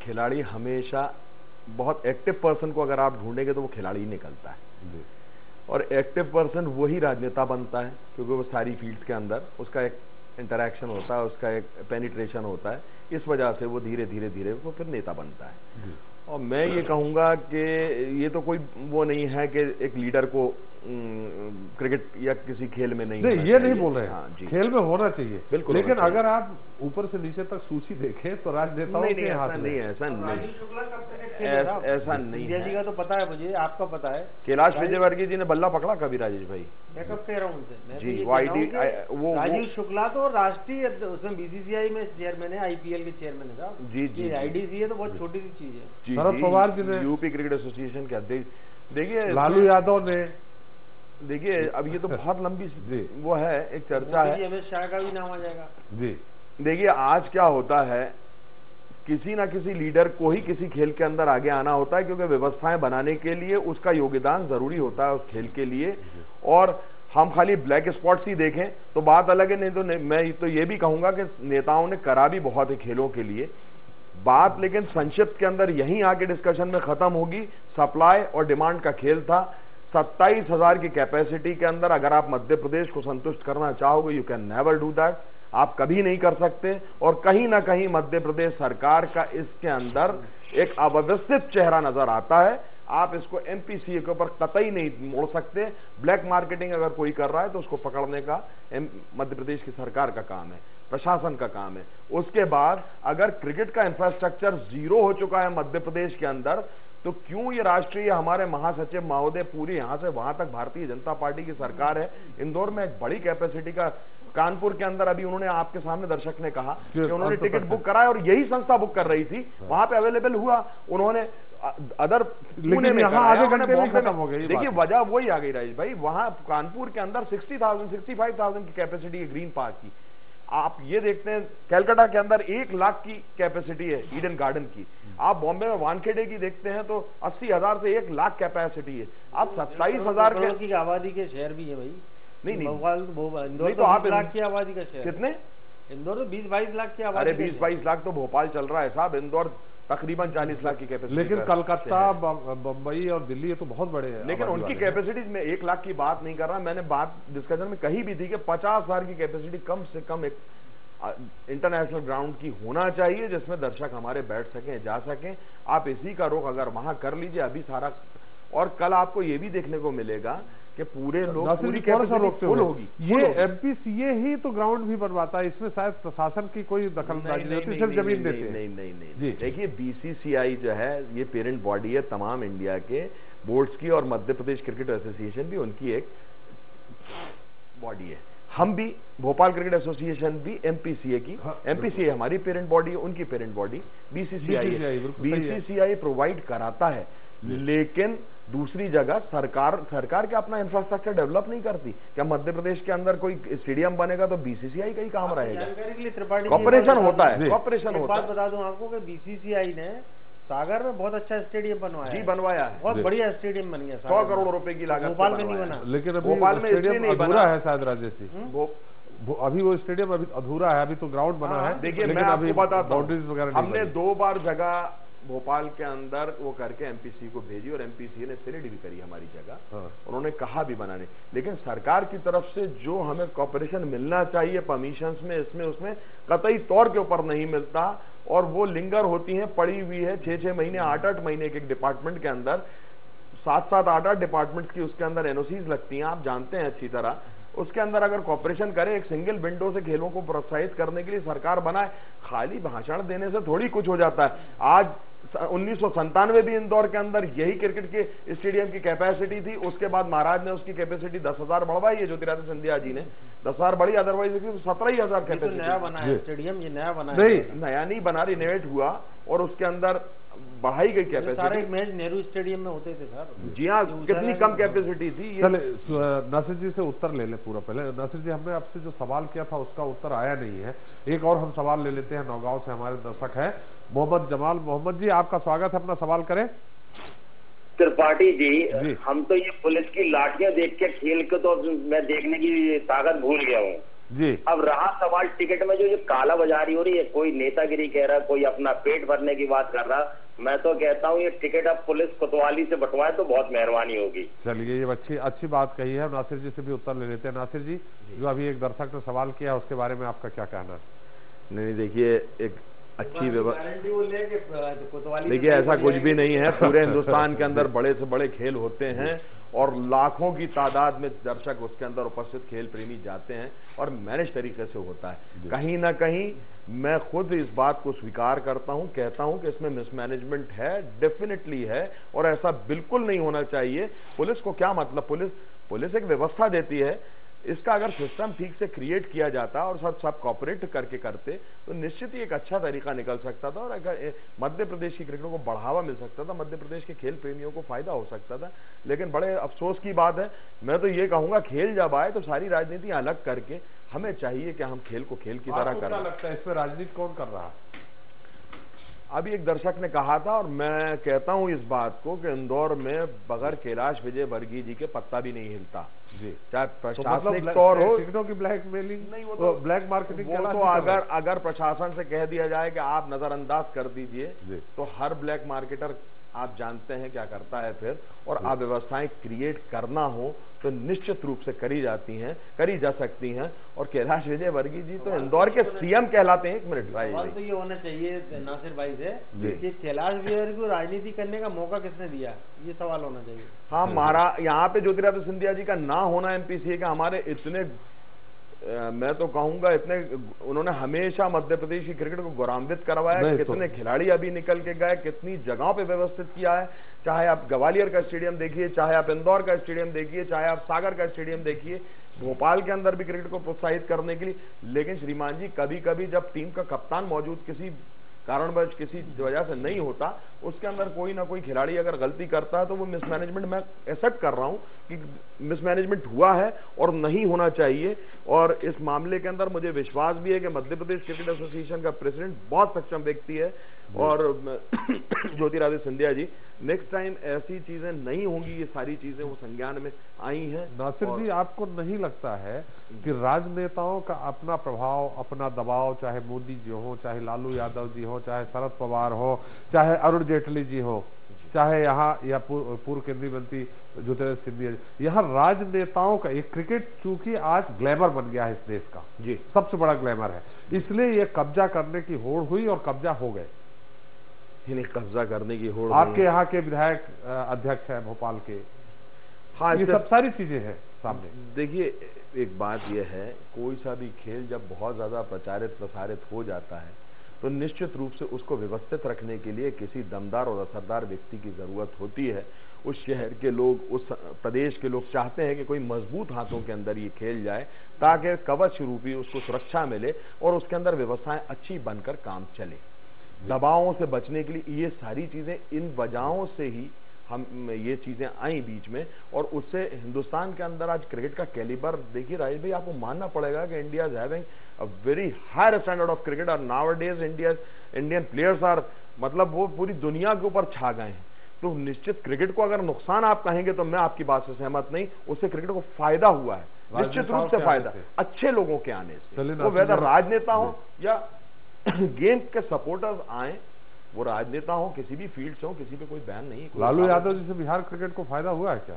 खिलाड़ी हमेशा बहुत एक्टिव पर्सन को अगर आप ढूंढेंगे तो वो खिलाड़ी ही निकलता है, और एक्टिव पर्सन वही राजनेता बनता है, क्योंकि वो सारी फील्ड्स के अंदर उसका एक इंटरैक्शन होता है, उसका एक पेनिट्रेशन होता है। इस वजह से वो धीरे धीरे वो फिर नेता बनता है। और मैं ये कहूँगा कि ये तो कोई वो नहीं है कि एक लीडर को क्रिकेट या किसी खेल में नहीं, ये नहीं बोल रहे हैं। हाँ, खेल में होना चाहिए, बिल्कुल। लेकिन अगर आप ऊपर से नीचे तक सूची देखें तो राजनेताओं के हाथ में ऐसा नहीं है। जी का तो पता है मुझे, आपका पता है। कैलाश विजयवर्गीय जी ने बल्ला पकड़ा कभी राजेश भाई? मैं कब कह रहा हूँ उनसे जी, वो राजीव शुक्ला तो राष्ट्रीय उसमें बीसीसीआई में चेयरमैन है, आईपीएल के चेयरमैन है साहब। जी, आईडीसी है तो बहुत छोटी सी चीज है। शरद पवार जी ने, यूपी क्रिकेट एसोसिएशन के अध्यक्ष, देखिए लालू यादव ने, देखिए अब ये तो बहुत लंबी वो है, एक चर्चा है, अमित शाह का भी नाम आ जाएगा। जी देखिए आज क्या होता है, किसी ना किसी लीडर को ही किसी खेल के अंदर आगे आना होता है, क्योंकि व्यवस्थाएं बनाने के लिए उसका योगदान जरूरी होता है उस खेल के लिए। और हम खाली ब्लैक स्पॉट्स ही देखें तो बात अलग है, नहीं तो मैं तो ये भी कहूंगा कि नेताओं ने करा भी बहुत है खेलों के लिए बात, लेकिन संक्षिप्त के अंदर यहीं आके डिस्कशन में खत्म होगी। सप्लाई और डिमांड का खेल था। 27,000 की कैपेसिटी के अंदर अगर आप मध्य प्रदेश को संतुष्ट करना चाहोगे, you can never do that, आप कभी नहीं कर सकते। और कहीं ना कहीं मध्य प्रदेश सरकार का इसके अंदर एक अव्यवस्थित चेहरा नजर आता है। आप इसको एमपीसीए के ऊपर कतई नहीं मोड़ सकते। ब्लैक मार्केटिंग अगर कोई कर रहा है तो उसको पकड़ने का मध्य प्रदेश की सरकार का काम है, प्रशासन का काम है। उसके बाद अगर क्रिकेट का इंफ्रास्ट्रक्चर जीरो हो चुका है मध्य प्रदेश के अंदर, तो क्यों ये राष्ट्रीय हमारे महासचिव महोदय पूरी यहां से वहां तक भारतीय जनता पार्टी की सरकार है। इंदौर में एक बड़ी कैपेसिटी का, कानपुर के अंदर अभी उन्होंने आपके सामने दर्शक ने कहा कि उन्होंने टिकट बुक कराया और यही संस्था बुक कर रही थी, वहां पे अवेलेबल हुआ, उन्होंने अदर पुणे में आधे घंटे में खत्म हो गई। देखिए वजह वही आ गई राजेश भाई, वहां कानपुर के अंदर 65,000 की कैपेसिटी है ग्रीन पार्क की। आप ये देखते हैं कैलकाटा के अंदर 1 लाख की कैपेसिटी है ईडन गार्डन की। आप बॉम्बे में वानखेड़े की देखते हैं तो 80,000 से 1 लाख कैपेसिटी है। आप 27,000 की आबादी के शहर भी है भाई। नहीं इंदौर तो आप 20 लाख की आबादी का शहर। कितने? इंदौर तो 20-22 लाख की आबादी। अरे 20-22 लाख तो भोपाल चल रहा है साहब, इंदौर तकरीबन 40 लाख की कैपेसिटी। लेकिन कलकत्ता, बम्बई और दिल्ली ये तो बहुत बड़े हैं। लेकिन उनकी कैपेसिटी में 1 लाख की बात नहीं कर रहा मैंने। बात डिस्कशन में कही भी थी कि 50,000 की कैपेसिटी कम से कम एक इंटरनेशनल ग्राउंड की होना चाहिए, जिसमें दर्शक हमारे बैठ सकें, जा सकें। आप इसी का रुख अगर वहां कर लीजिए अभी सारा, और कल आपको ये भी देखने को मिलेगा कि पूरे लोग पूरी कैपेसिटी फुल होगी। ये एमपीसीए ही तो ग्राउंड भी बनवाता है, इसमें शायद प्रशासन की कोई दखलंदाजी नहीं होती, सिर्फ जमीन देते हैं। नहीं, देखिए बीसीसीआई जो है ये पेरेंट बॉडी है तमाम इंडिया के बोर्ड्स की, और मध्य प्रदेश क्रिकेट एसोसिएशन भी उनकी एक बॉडी है। हम भी भोपाल क्रिकेट एसोसिएशन भी एमपीसीए की, एमपीसीए हमारी पेरेंट बॉडी है, उनकी पेरेंट बॉडी बीसीसीआई है। बीसीसीआई प्रोवाइड कराता है, लेकिन दूसरी जगह सरकार क्या अपना इंफ्रास्ट्रक्चर डेवलप नहीं करती? क्या मध्य प्रदेश के अंदर कोई स्टेडियम बनेगा तो बीसीसीआई का ही काम रहेगा? कॉर्पोरेशन होता है, कॉर्पोरेशन होता है। बता दूं आपको कि बीसीसीआई ने सागर में बहुत अच्छा स्टेडियम बनवाया जी, बनवाया है, बहुत बढ़िया स्टेडियम बन गया। 100 करोड़ रुपए की लागत। भोपाल में नहीं बना, लेकिन भोपाल में स्टेडियम अधूरा है शायद राजेश जी। अभी वो स्टेडियम अभी अधूरा है, अभी तो ग्राउंड बना है। देखिए मैं आपको बताता हूं, हमने 2 बार जगह भोपाल के अंदर वो करके एमपीसी को भेजी और एमपीसी ने सिलेक्ट भी करी हमारी जगह। उन्होंने कहा भी बनाने, लेकिन सरकार की तरफ से जो हमें कॉर्पोरेशन मिलना चाहिए परमिशंस में, इसमें उसमें कतई तौर के ऊपर नहीं मिलता, और वो लिंगर होती हैं, पड़ी हुई है 6-6 महीने 8-8 महीने के एक डिपार्टमेंट के अंदर, 7-7 8-8 डिपार्टमेंट की उसके अंदर एनओसीज लगती हैं, आप जानते हैं अच्छी तरह। उसके अंदर अगर कॉर्पोरेशन करे, एक सिंगल विंडो से खेलों को प्रोत्साहित करने के लिए सरकार बनाए, खाली भाषण देने से थोड़ी कुछ हो जाता है। आज 1997 भी इंदौर के अंदर यही क्रिकेट के स्टेडियम की कैपेसिटी थी, उसके बाद महाराज ने उसकी कैपेसिटी 10,000 बढ़वाई है, ज्योतिरादित्य सिंधिया जी ने 10,000 बढ़ी, अदरवाइज 17,000 कैपेसिटी। नया बना है स्टेडियम, ये नया बना नहीं, नया नहीं बना, रिनोवेट हुआ और उसके अंदर बढ़ाई गई कैपेसिटी। सारे मैच नेहरू स्टेडियम में होते थे सर। जी हाँ, कितनी कम कैपेसिटी थी। चले नासिर जी से उत्तर ले ले पूरा। पहले नासिर जी, हमने आपसे जो सवाल किया था उसका उत्तर आया नहीं है, एक और हम सवाल ले लेते हैं। नौगांव से हमारे दर्शक है मोहम्मद जमाल। मोहम्मद जी, आपका स्वागत है, अपना सवाल करें। त्रिपाठी जी, हम तो ये पुलिस की लाठियां देख के खेल के तो मैं देखने की ताकत भूल गया हूँ जी। अब रहा सवाल टिकट में जो काला बाजारी हो रही है, कोई नेतागिरी कह रहा, कोई अपना पेट भरने की बात कर रहा, मैं तो कहता हूँ ये टिकट अब पुलिस कोतवाली से बंटवाए तो बहुत मेहरबानी होगी। चलिए, ये अच्छी बात कही है। नासिर जी से भी उत्तर ले लेते हैं। नासिर जी, जो अभी एक दर्शक ने सवाल किया उसके बारे में आपका क्या कहना है? नहीं, देखिए, एक अच्छी व्यवस्था। देखिए ऐसा कुछ भी नहीं है, पूरे हिंदुस्तान के अंदर बड़े से बड़े खेल होते हैं और लाखों की तादाद में दर्शक उसके अंदर उपस्थित खेल प्रेमी जाते हैं और मैनेज तरीके से होता है। कहीं ना कहीं मैं खुद इस बात को स्वीकार करता हूं, कहता हूं कि इसमें मिसमैनेजमेंट है, डेफिनेटली है, और ऐसा बिल्कुल नहीं होना चाहिए। पुलिस को क्या मतलब, पुलिस एक व्यवस्था देती है, इसका अगर सिस्टम ठीक से क्रिएट किया जाता और सब कॉपरेट करके करते तो निश्चित ही एक अच्छा तरीका निकल सकता था और अगर मध्य प्रदेश की क्रिकेट को बढ़ावा मिल सकता था, मध्य प्रदेश के खेल प्रेमियों को फायदा हो सकता था। लेकिन बड़े अफसोस की बात है, मैं तो ये कहूंगा खेल जब आए तो सारी राजनीति अलग करके हमें चाहिए कि हम खेल को खेल की तरह करें। लगता है इस पर राजनीति कौन कर रहा है? अभी एक दर्शक ने कहा था और मैं कहता हूं इस बात को कि इंदौर में बगैर कैलाश विजयवर्गीय जी के पत्ता भी नहीं हिलता जी, चाहे प्रशासनिक तौर हो, टिकटों की ब्लैकमेलिंग नहीं, वो तो ब्लैक मार्केटिंग, वो तो अगर प्रशासन से कह दिया जाए कि आप नजरअंदाज कर दीजिए तो हर ब्लैक मार्केटर आप जानते हैं क्या करता है फिर, और अव्यवस्थाएं क्रिएट करना हो तो निश्चित रूप से करी जा सकती हैं। और कैलाश विजयवर्गीय जी तो इंदौर के सीएम कहलाते हैं। एक मिनट भाई, तो ये होना चाहिए नासिर भाई से कि कैलाश विजयवर्गीय को राजनीति करने का मौका किसने दिया, ये सवाल होना चाहिए। हाँ, महाराज यहाँ पे ज्योतिरादित्य सिंधिया जी का ना होना एमपीसीए का, हमारे इतने मैं तो कहूंगा इतने उन्होंने हमेशा मध्य प्रदेश की क्रिकेट को गौरवान्वित करवाया, कितने खिलाड़ी अभी निकल के गए, कितनी जगहों पे व्यवस्थित किया है। चाहे आप ग्वालियर का स्टेडियम देखिए, चाहे आप इंदौर का स्टेडियम देखिए, चाहे आप सागर का स्टेडियम देखिए, भोपाल के अंदर भी क्रिकेट को प्रोत्साहित करने के लिए। लेकिन श्रीमान जी कभी कभी जब टीम का कप्तान मौजूद किसी कारणवश किसी वजह से नहीं होता, उसके अंदर कोई ना कोई खिलाड़ी अगर गलती करता है तो वो मिसमैनेजमेंट, मैं एक्सेप्ट कर रहा हूं कि मिसमैनेजमेंट हुआ है और नहीं होना चाहिए। और इस मामले के अंदर मुझे विश्वास भी है कि मध्य प्रदेश क्रिकेट एसोसिएशन का प्रेसिडेंट बहुत सक्षम व्यक्ति है और ज्योतिरादित्य सिंधिया जी, नेक्स्ट टाइम ऐसी चीजें नहीं होंगी, ये सारी चीजें वो संज्ञान में आई हैं। नासिर जी, आपको नहीं लगता है कि राजनेताओं का अपना प्रभाव, अपना दबाव, चाहे मोदी जी हो, चाहे लालू यादव जी हो, चाहे शरद पवार हो, चाहे अरुण जेटली जी हो, चाहे यहाँ या पूर्व केंद्रीय मंत्री ज्योतिरादित्य सिंधिया जी, यहाँ राजनेताओं का ये क्रिकेट चूंकि आज ग्लैमर बन गया है इस देश का, जी सबसे बड़ा ग्लैमर है, इसलिए ये कब्जा करने की होड़ हुई और कब्जा हो गए। कब्जा करने की होड़, आपके यहाँ के विधायक अध्यक्ष है भोपाल के, हाँ ये सब सारी चीजें हैं सामने। देखिए एक बात यह है, कोई सा भी खेल जब बहुत ज्यादा प्रचारित प्रसारित हो जाता है तो निश्चित रूप से उसको व्यवस्थित रखने के लिए किसी दमदार और असरदार व्यक्ति की जरूरत होती है। उस शहर के लोग, उस प्रदेश के लोग चाहते हैं कि कोई मजबूत हाथों के अंदर ये खेल जाए ताकि कवच रूपी उसको सुरक्षा मिले और उसके अंदर व्यवस्थाएं अच्छी बनकर काम चले। दबावों से बचने के लिए ये सारी चीजें, इन वजहों से ही हम ये चीजें आई बीच में, और उससे हिंदुस्तान के अंदर आज क्रिकेट का कैलिबर देखिए राजेश भाई, आपको मानना पड़ेगा कि India is having a very high standard of cricket और नाउअडेज इंडियन प्लेयर्स आर, मतलब वो पूरी दुनिया के ऊपर छा गए हैं। तो निश्चित क्रिकेट को अगर नुकसान आप कहेंगे तो मैं आपकी बात से सहमत नहीं, उससे क्रिकेट को फायदा हुआ है, निश्चित रूप से फायदा अच्छे लोगों के आने से, वो वेदर राजनेता हो या गेम के सपोर्टर्स आए, वो राजनेता हो, किसी भी फील्ड से हो, किसी पे कोई बैन नहीं। लालू यादव जी से बिहार क्रिकेट को फायदा हुआ है क्या?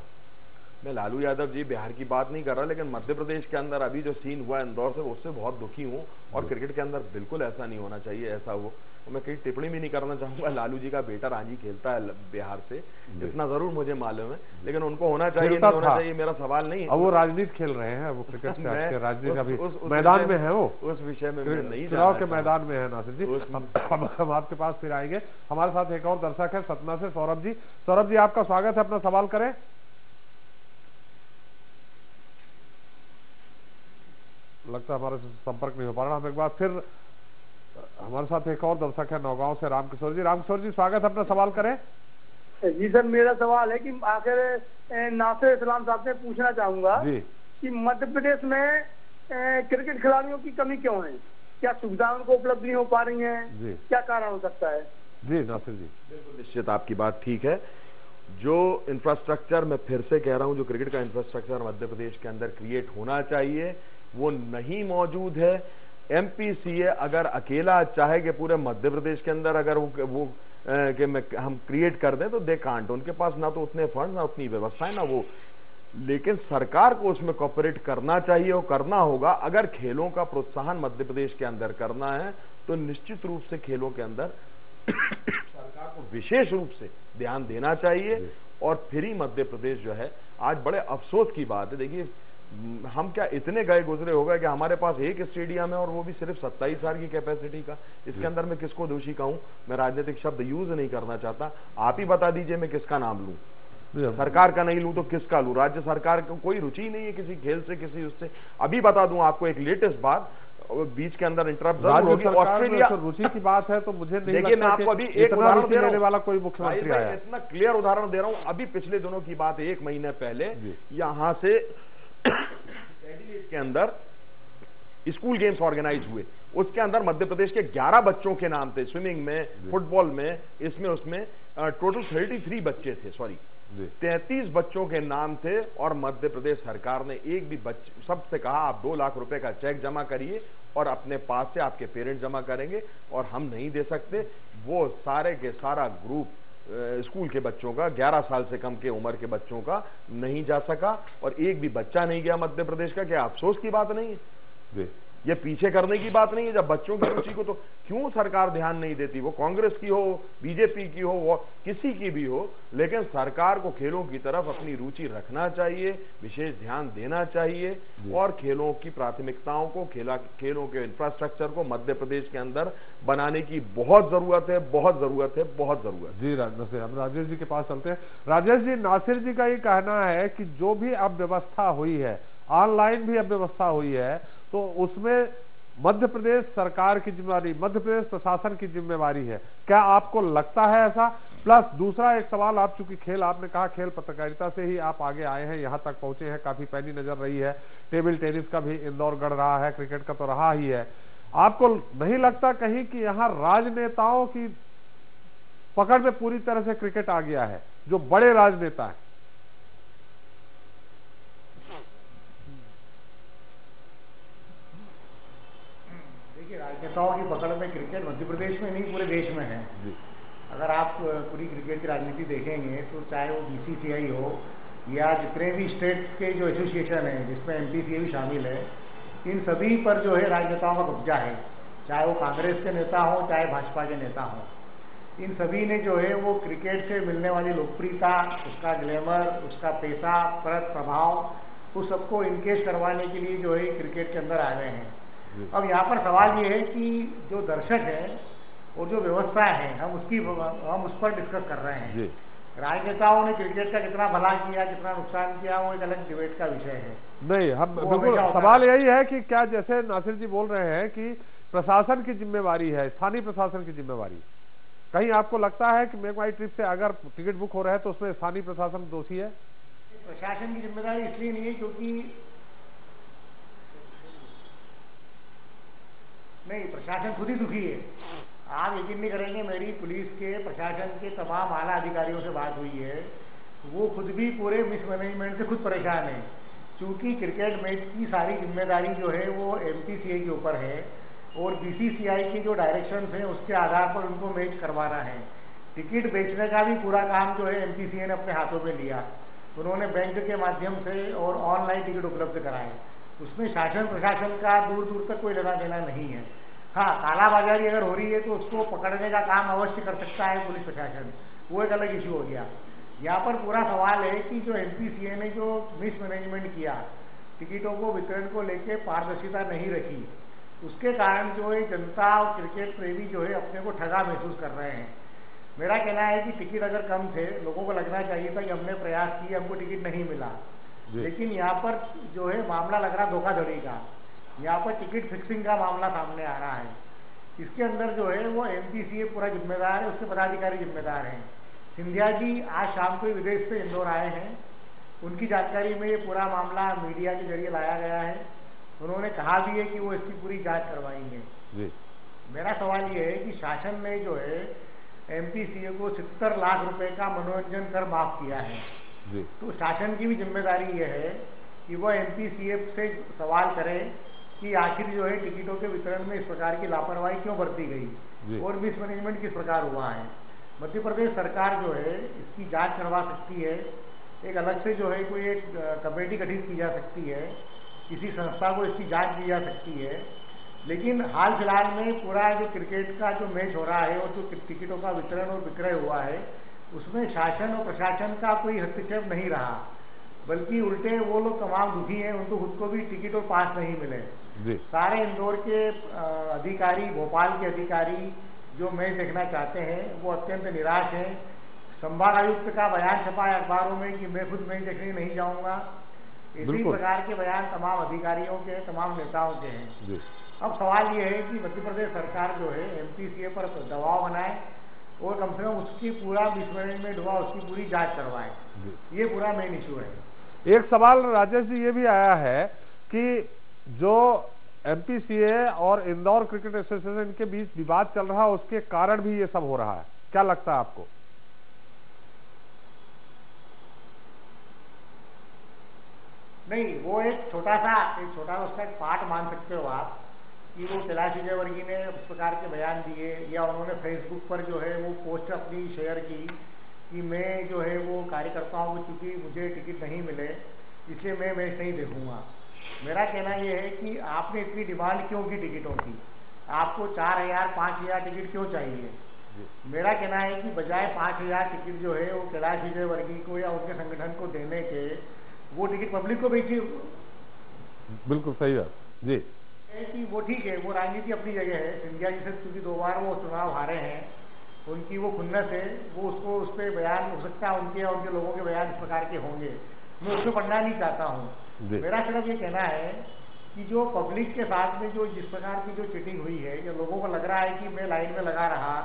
मैं लालू यादव जी बिहार की बात नहीं कर रहा, लेकिन मध्य प्रदेश के अंदर अभी जो सीन हुआ इंदौर से, उससे बहुत दुखी हूँ और क्रिकेट के अंदर बिल्कुल ऐसा नहीं होना चाहिए, ऐसा हो। और मैं कहीं टिप्पणी भी नहीं करना चाहूंगा, लालू जी का बेटा रांची खेलता है बिहार से, इतना जरूर मुझे मालूम है, लेकिन उनको होना चाहिए नहीं होना चाहिए मेरा सवाल नहीं है। अब वो राजनीति खेल रहे हैं, वो क्रिकेट से राजनीति का भी मैदान में है, वो उस विषय में नहीं, चुनाव के मैदान में है। नासिर जी, हम आपके पास फिर आएंगे। हमारे साथ एक और दर्शक है सतना से, सौरभ जी। सौरभ जी, आपका स्वागत है, अपना सवाल करें। लगता है हमारे संपर्क नहीं हो पा रहा, हम एक बार फिर, हमारे साथ एक और दर्शक है नौगांव से, रामकिशोर जी। रामकिशोर जी, स्वागत है, अपना सवाल करें। जी सर, मेरा सवाल है कि आखिर नासिर इस्लाम साहब से पूछना चाहूंगा कि मध्य प्रदेश में क्रिकेट खिलाड़ियों की कमी क्यों है? क्या सुविधाएं उनको उपलब्ध नहीं हो पा रही हैं? क्या कारण हो सकता है? जी नासिर जी, बिल्कुल निश्चित आपकी बात ठीक है। जो इंफ्रास्ट्रक्चर, मैं फिर से कह रहा हूं, जो क्रिकेट का इंफ्रास्ट्रक्चर मध्य प्रदेश के अंदर क्रिएट होना चाहिए वो नहीं मौजूद है। एमपीसीए अगर अकेला चाहे कि पूरे मध्य प्रदेश के अंदर अगर वो हम क्रिएट कर दें तो दे कांट, उनके पास ना तो उतने फंड, ना उतनी व्यवस्थाएं, ना वो लेकिन सरकार को उसमें कोऑपरेट करना चाहिए और करना होगा। अगर खेलों का प्रोत्साहन मध्य प्रदेश के अंदर करना है तो निश्चित रूप से खेलों के अंदर सरकार को विशेष रूप से ध्यान देना चाहिए। और फिर ही मध्य प्रदेश जो है, आज बड़े अफसोस की बात है, देखिए हम क्या इतने गए गुजरे हो गए कि हमारे पास एक स्टेडियम है और वो भी सिर्फ 27,000 की कैपेसिटी का। इसके अंदर मैं किसको दोषी कहूं? मैं राजनीतिक शब्द यूज नहीं करना चाहता, आप ही बता दीजिए मैं किसका नाम लूं। सरकार का नहीं लूं तो किसका लूं? राज्य सरकार को कोई रुचि नहीं है किसी खेल से, किसी उससे। अभी बता दूं आपको एक लेटेस्ट बात, बीच के अंदर इंटरप्ट होगी। ऑस्ट्रेलिया रुचि की बात है तो मुझे नहीं देखिए, मैं आपको अभी एक उदाहरण दे रहा हूं वाला कोई मुख्यमंत्री आया, इतना क्लियर उदाहरण दे रहा हूं। अभी पिछले दिनों की बात है, 1 महीने पहले यहां से एडिलेड के अंदर स्कूल गेम्स ऑर्गेनाइज हुए। उसके अंदर मध्य प्रदेश के 11 बच्चों के नाम थे, स्विमिंग में, फुटबॉल में, इसमें उसमें टोटल 33 बच्चे थे, सॉरी 33 बच्चों के नाम थे। और मध्य प्रदेश सरकार ने एक भी बच्चे, सबसे कहा आप 2 लाख रुपए का चेक जमा करिए और अपने पास से आपके पेरेंट्स जमा करेंगे, और हम नहीं दे सकते। वो सारे के सारा ग्रुप स्कूल के बच्चों का, 11 साल से कम के उम्र के बच्चों का नहीं जा सका, और एक भी बच्चा नहीं गया मध्य प्रदेश का। क्या अफसोस की बात नहीं है? ये पीछे करने की बात नहीं है? जब बच्चों की रुचि को तो क्यों सरकार ध्यान नहीं देती? वो कांग्रेस की हो, बीजेपी की हो, वो किसी की भी हो, लेकिन सरकार को खेलों की तरफ अपनी रुचि रखना चाहिए, विशेष ध्यान देना चाहिए, और खेलों की प्राथमिकताओं को, खेलों के इंफ्रास्ट्रक्चर को मध्य प्रदेश के अंदर बनाने की बहुत जरूरत है, बहुत जरूरत है, बहुत जरूरत है। जी नासिर, हम राजेश जी के पास चलते हैं। राजेश जी, नासिर जी का ये कहना है कि जो भी अब व्यवस्था हुई है, ऑनलाइन भी अब व्यवस्था हुई है, तो उसमें मध्य प्रदेश सरकार की जिम्मेवारी, मध्य प्रदेश प्रशासन की जिम्मेवारी है। क्या आपको लगता है ऐसा? प्लस दूसरा एक सवाल, आप चूंकि खेल, आपने कहा खेल पत्रकारिता से ही आप आगे आए हैं, यहां तक पहुंचे हैं, काफी पैनी नजर रही है, टेबल टेनिस का भी इंदौर गढ़ रहा है, क्रिकेट का तो रहा ही है। आपको नहीं लगता कहीं कि यहां राजनेताओं की पकड़ में पूरी तरह से क्रिकेट आ गया है, जो बड़े राजनेता है? राजनेताओं की पकड़ में क्रिकेट मध्य प्रदेश में नहीं, पूरे देश में है। अगर आप पूरी क्रिकेट की राजनीति देखेंगे तो चाहे वो बीसीसीआई हो या जितने भी स्टेट के जो एसोसिएशन है, जिसमें एमपीसीए भी शामिल है, इन सभी पर जो है राजनेताओं का कब्जा है। चाहे वो कांग्रेस के नेता हो, चाहे भाजपा के नेता हो, इन सभी ने जो है वो क्रिकेट से मिलने वाली लोकप्रियता, उसका ग्लैमर, उसका पैसा, प्रभाव, उस सबको इनकेश करवाने के लिए जो है क्रिकेट के अंदर आ गए हैं। अब यहाँ पर सवाल ये है कि जो दर्शक है और जो व्यवस्था है, हम उस पर डिस्कस कर रहे हैं। राजनेताओं ने क्रिकेट का कितना भला किया, कितना नुकसान किया, वो एक अलग डिबेट का विषय है। नहीं, हम बिल्कुल, सवाल यही है कि क्या, जैसे नासिर जी बोल रहे हैं कि प्रशासन की जिम्मेवारी है, स्थानीय प्रशासन की जिम्मेवारी, कहीं आपको लगता है कि मेक माई ट्रिप से अगर टिकट बुक हो रहा है तो उसमें स्थानीय प्रशासन दोषी है? प्रशासन की जिम्मेदारी इसलिए नहीं है क्योंकि नहीं, प्रशासन खुद ही दुखी है। आप यकीन नहीं करेंगे, मेरी पुलिस के, प्रशासन के तमाम आला अधिकारियों से बात हुई है, वो खुद भी पूरे मिसमैनेजमेंट से खुद परेशान है। क्योंकि क्रिकेट मैच की सारी जिम्मेदारी जो है वो एमपीसीए के ऊपर है, और बीसीसीआई के जो डायरेक्शंस हैं उसके आधार पर उनको मैच करवाना है। टिकट बेचने का भी पूरा काम जो है एमपीसीए ने अपने हाथों में लिया। उन्होंने बैंक के माध्यम से और ऑनलाइन टिकट उपलब्ध कराए। उसमें शासन प्रशासन का दूर दूर तक कोई लेना देना नहीं है। हाँ, कालाबाजारी अगर हो रही है तो उसको पकड़ने का काम अवश्य कर सकता है पुलिस प्रशासन, वो एक अलग इशू हो गया। यहाँ पर पूरा सवाल है कि जो एमपीसीए ने जो मिसमैनेजमेंट किया, टिकटों को वितरण को लेके पारदर्शिता नहीं रखी, उसके कारण जो है जनता और क्रिकेट प्रेमी जो है अपने को ठगा महसूस कर रहे हैं। मेरा कहना है कि टिकट अगर कम थे, लोगों को लगना चाहिए था कि हमने प्रयास किए, हमको टिकट नहीं मिला, लेकिन यहाँ पर जो है मामला लग रहा धोखाधड़ी का। यहाँ पर टिकट फिक्सिंग का मामला सामने आ रहा है। इसके अंदर जो है वो एमपीसीए पूरा जिम्मेदार है, उसके पदाधिकारी जिम्मेदार हैं। सिंधिया जी आज शाम को विदेश से इंदौर आए हैं, उनकी जानकारी में ये पूरा मामला मीडिया के जरिए लाया गया है। उन्होंने कहा भी है कि वो इसकी पूरी जांच करवाएंगे। मेरा सवाल ये है कि शासन ने जो है एमपीसीए को 70 लाख रुपए का मनोरंजन कर माफ किया है, तो शासन की भी जिम्मेदारी ये है कि वह एमपीसीए से सवाल करे कि आखिर जो है टिकटों के वितरण में इस प्रकार की लापरवाही क्यों बरती गई और मिसमैनेजमेंट किस प्रकार हुआ है। मध्य प्रदेश सरकार जो है इसकी जांच करवा सकती है, एक अलग से जो है कोई एक कमेटी गठित की जा सकती है, किसी संस्था को इसकी जांच की जा सकती है। लेकिन हाल फिलहाल में पूरा जो क्रिकेट का जो मैच हो रहा है और जो टिकटों का वितरण और विक्रय हुआ है, उसमें शासन और प्रशासन का कोई हस्तक्षेप नहीं रहा, बल्कि उल्टे वो लोग तमाम दुखी हैं, उनको खुद को भी टिकट और पास नहीं मिले। सारे इंदौर के अधिकारी, भोपाल के अधिकारी जो मैच देखना चाहते हैं वो अत्यंत निराश हैं। संभाग आयुक्त का बयान छपा है अखबारों में कि मैं खुद मैच देखने नहीं जाऊंगा। इसी प्रकार के बयान तमाम अधिकारियों के, तमाम नेताओं के हैं। अब सवाल ये है कि मध्य प्रदेश सरकार जो है एमपीसीए पर दबाव बनाए और कम से कम उसकी पूरा मिसमैनेजमेंट हुआ उसकी पूरी जांच करवाए। ये पूरा मेन इशू है। एक सवाल राजेश जी ये भी आया है कि जो एमपीसीए और इंदौर क्रिकेट एसोसिएशन के बीच विवाद चल रहा है, उसके कारण भी ये सब हो रहा है, क्या लगता है आपको? नहीं, वो एक छोटा सा उसका एक पार्ट मान सकते हो आप कि वो कैलाश विजयवर्गीय ने उस प्रकार के बयान दिए या उन्होंने फेसबुक पर जो है वो पोस्ट अपनी शेयर की कि मैं जो है वो कार्यकर्ताओं को, चूंकि मुझे टिकट नहीं मिले इसलिए मैं मैच नहीं देखूंगा। मेरा कहना यह है कि आपने इतनी डिमांड क्यों की टिकटों की? आपको 4000 5000 टिकट क्यों चाहिए? मेरा कहना है कि बजाय 5000 टिकट जो है वो कैलाश विजयवर्गीय को या उनके संगठन को देने के, वो टिकट पब्लिक को बेची। बिल्कुल सही है जी। कि वो ठीक है, वो राजनीति अपनी जगह है। सिंधिया जी से क्योंकि 2 बार वो चुनाव हारे हैं, उनकी वो खुन्नस है, वो उसको उस पर बयान हो सकता है, उनके और उनके लोगों के बयान इस प्रकार के होंगे। मैं उसको पढ़ना नहीं चाहता हूँ। मेरा सिर्फ ये कहना है कि जो पब्लिक के साथ में जो जिस प्रकार की जो चीटिंग हुई है, जो लोगों को लग रहा है कि मैं लाइन में लगा रहा,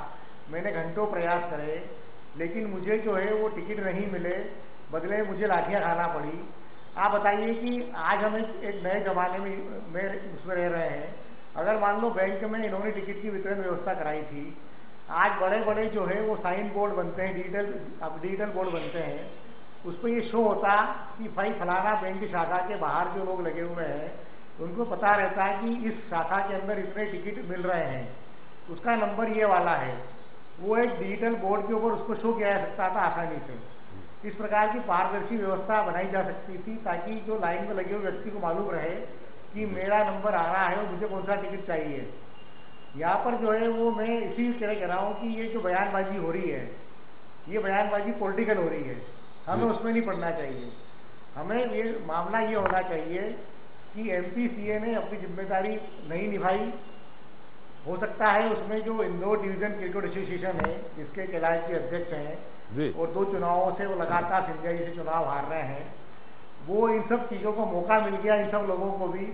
मैंने घंटों प्रयास करे, लेकिन मुझे जो है वो टिकट नहीं मिले, बदले मुझे लाठियाँ खाना पड़ी। आप बताइए कि आज हम एक नए जमाने में उसमें रह रहे हैं। अगर मान लो बैंक में इन्होंने टिकट की वितरण व्यवस्था कराई थी, आज बड़े बड़े जो है वो साइन बोर्ड बनते हैं, डिजिटल बोर्ड बनते हैं, उस पर ये शो होता कि भाई फलाना बैंक की शाखा के बाहर जो लोग लगे हुए हैं उनको पता रहता है कि इस शाखा के अंदर इतने टिकट मिल रहे हैं, उसका नंबर ये वाला है। वो एक डिजिटल बोर्ड के ऊपर उसको शो किया जा सकता था आसानी से। इस प्रकार की पारदर्शी व्यवस्था बनाई जा सकती थी ताकि जो लाइन में लगे हुए व्यक्ति को मालूम रहे कि मेरा नंबर आ रहा है और मुझे कौन सा टिकट चाहिए। यहाँ पर जो है वो मैं इसी तरह कह रहा हूँ कि ये जो बयानबाजी हो रही है, ये बयानबाजी पॉलिटिकल हो रही है, हमें उसमें नहीं पड़ना चाहिए। हमें ये मामला ये होना चाहिए कि एमपीसीए ने अपनी जिम्मेदारी नहीं निभाई। हो सकता है उसमें जो इंदौर डिवीजन क्रिकेट एसोसिएशन है, जिसके कैलाश जी अध्यक्ष हैं और 2 चुनावों से वो लगातार सिंधिया जी से चुनाव हार रहे हैं, वो इन सब चीजों को मौका मिल गया इन सब लोगों को भी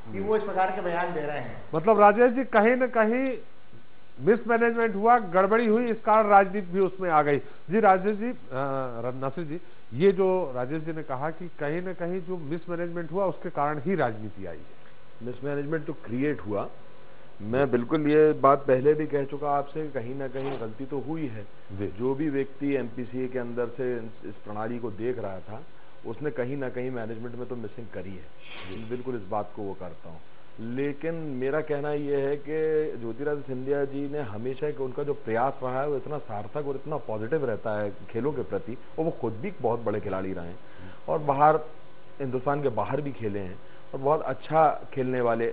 कि वो इस प्रकार के बयान दे रहे हैं। मतलब राजेश जी कहीं न कहीं मिसमैनेजमेंट हुआ, गड़बड़ी हुई, इस कारण राजनीति भी उसमें आ गई। जी राजेश जी, नासिर जी, ये जो राजेश जी ने कहा कि कहीं न कहीं जो मिसमैनेजमेंट हुआ उसके कारण ही राजनीति आई है। मिसमैनेजमेंट तो क्रिएट हुआ, मैं बिल्कुल ये बात पहले भी कह चुका आपसे, कहीं ना कहीं गलती तो हुई है। जो भी व्यक्ति एमपीसीए के अंदर से इस प्रणाली को देख रहा था, उसने कहीं ना कहीं मैनेजमेंट में तो मिसिंग करी है, बिल्कुल इस बात को वो करता हूँ। लेकिन मेरा कहना ये है कि ज्योतिरादित्य सिंधिया जी ने हमेशा कि उनका जो प्रयास रहा है वो इतना सार्थक और इतना पॉजिटिव रहता है खेलों के प्रति, और वो खुद भी बहुत बड़े खिलाड़ी रहे हैं और बाहर हिंदुस्तान के बाहर भी खेले हैं और बहुत अच्छा खेलने वाले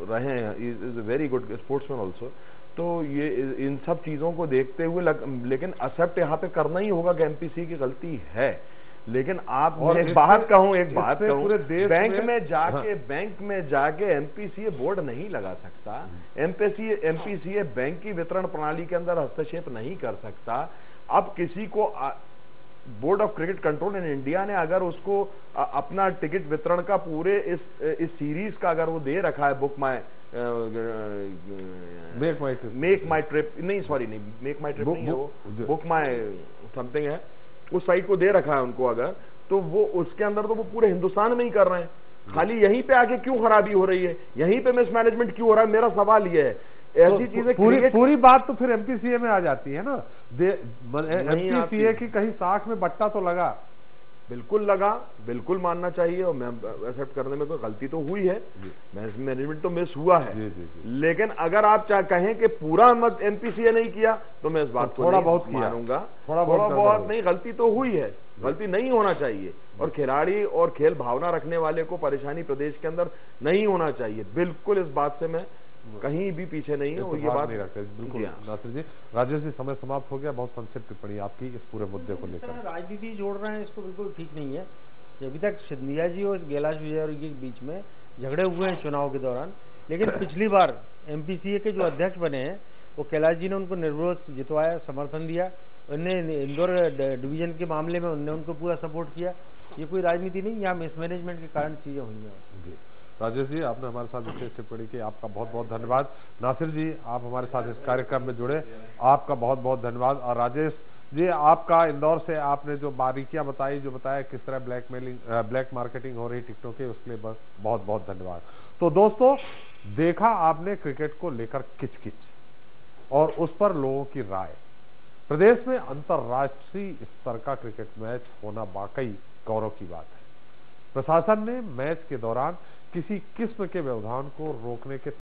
रहे हैं, is a very good sportsman also. तो ये इन सब चीज़ों को देखते हुए लेकिन एक्सेप्ट यहाँ पे करना ही होगा कि एमपीसी की गलती है। लेकिन आप एक बात कहूँ बैंक में जाके एमपीसीए बोर्ड नहीं लगा सकता, एमपीसीए बैंक की वितरण प्रणाली के अंदर हस्तक्षेप नहीं कर सकता। अब किसी को board of cricket control in India ने अगर उसको अपना टिकट वितरण का पूरे इस सीरीज का अगर वो दे रखा है, मेक माई ट्रिप नहीं, सॉरी नहीं, मेक माई ट्रिप नहीं है वो, बुक माई समथिंग है, उस साइट को दे रखा है उनको अगर, तो वो उसके अंदर तो वो पूरे हिंदुस्तान में ही कर रहे हैं। खाली यहीं पे आके क्यों खराबी हो रही है, यहीं पे मिसमैनेजमेंट क्यों हो रहा है, मेरा सवाल ये है। ऐसी चीजें पूरी बात तो फिर एमपीसीए में आ जाती है ना। एमपीसीए की कहीं साख में बट्टा तो लगा, बिल्कुल लगा, बिल्कुल मानना चाहिए और मैं एक्सेप्ट करने में कोई गलती तो हुई है, मैनेजमेंट तो मिस हुआ है। लेकिन अगर आप कहें कि पूरा मत एमपीसीए नहीं किया तो मैं इस बात को थोड़ा बहुत मानूंगा, थोड़ा बहुत नहीं, गलती तो हुई है। गलती नहीं होना चाहिए, और खिलाड़ी और खेल भावना रखने वाले को परेशानी प्रदेश के अंदर नहीं होना चाहिए। बिल्कुल इस बात से मैं कहीं भी पीछे नहीं हूँ, ये बात नहीं रखते। बिल्कुल नासिर जी। राजेश जी, समय समाप्त हो गया, बहुत संक्षिप्त टिप्पणी आपकी इस पूरे मुद्दे को लेकर। राजनीति जोड़ रहे हैं, इसको बिल्कुल ठीक नहीं है। अभी तक सिंधिया जी और कैलाश विजयवर्गीय के बीच में झगड़े हुए हैं चुनाव के दौरान, लेकिन पिछली बार एमपीसीए के जो अध्यक्ष बने हैं वो कैलाश जी ने उनको निर्विरोध जितवाया, समर्थन दिया। उन्हें इंदौर डिवीजन के मामले में उन्होंने उनको पूरा सपोर्ट किया। ये कोई राजनीति नहीं, यहाँ मिसमैनेजमेंट के कारण चीजें हुई हैं। जी राजेश जी, आपने हमारे साथ विशेष टिप्पणी की, आपका बहुत बहुत धन्यवाद। नासिर जी, आप हमारे साथ इस कार्यक्रम में जुड़े, आपका बहुत बहुत धन्यवाद। और राजेश जी, आपका इंदौर से आपने जो बारीकियां बताई, जो बताया किस तरह ब्लैक मार्केटिंग हो रही टिकटों के, उसके लिए बहुत बहुत धन्यवाद। तो दोस्तों, देखा आपने क्रिकेट को लेकर किचकिच और उस पर लोगों की राय। प्रदेश में अंतर्राष्ट्रीय स्तर का क्रिकेट मैच होना वाकई गौरव की बात है। प्रशासन ने मैच के दौरान किसी किस्म के व्यवधान को रोकने के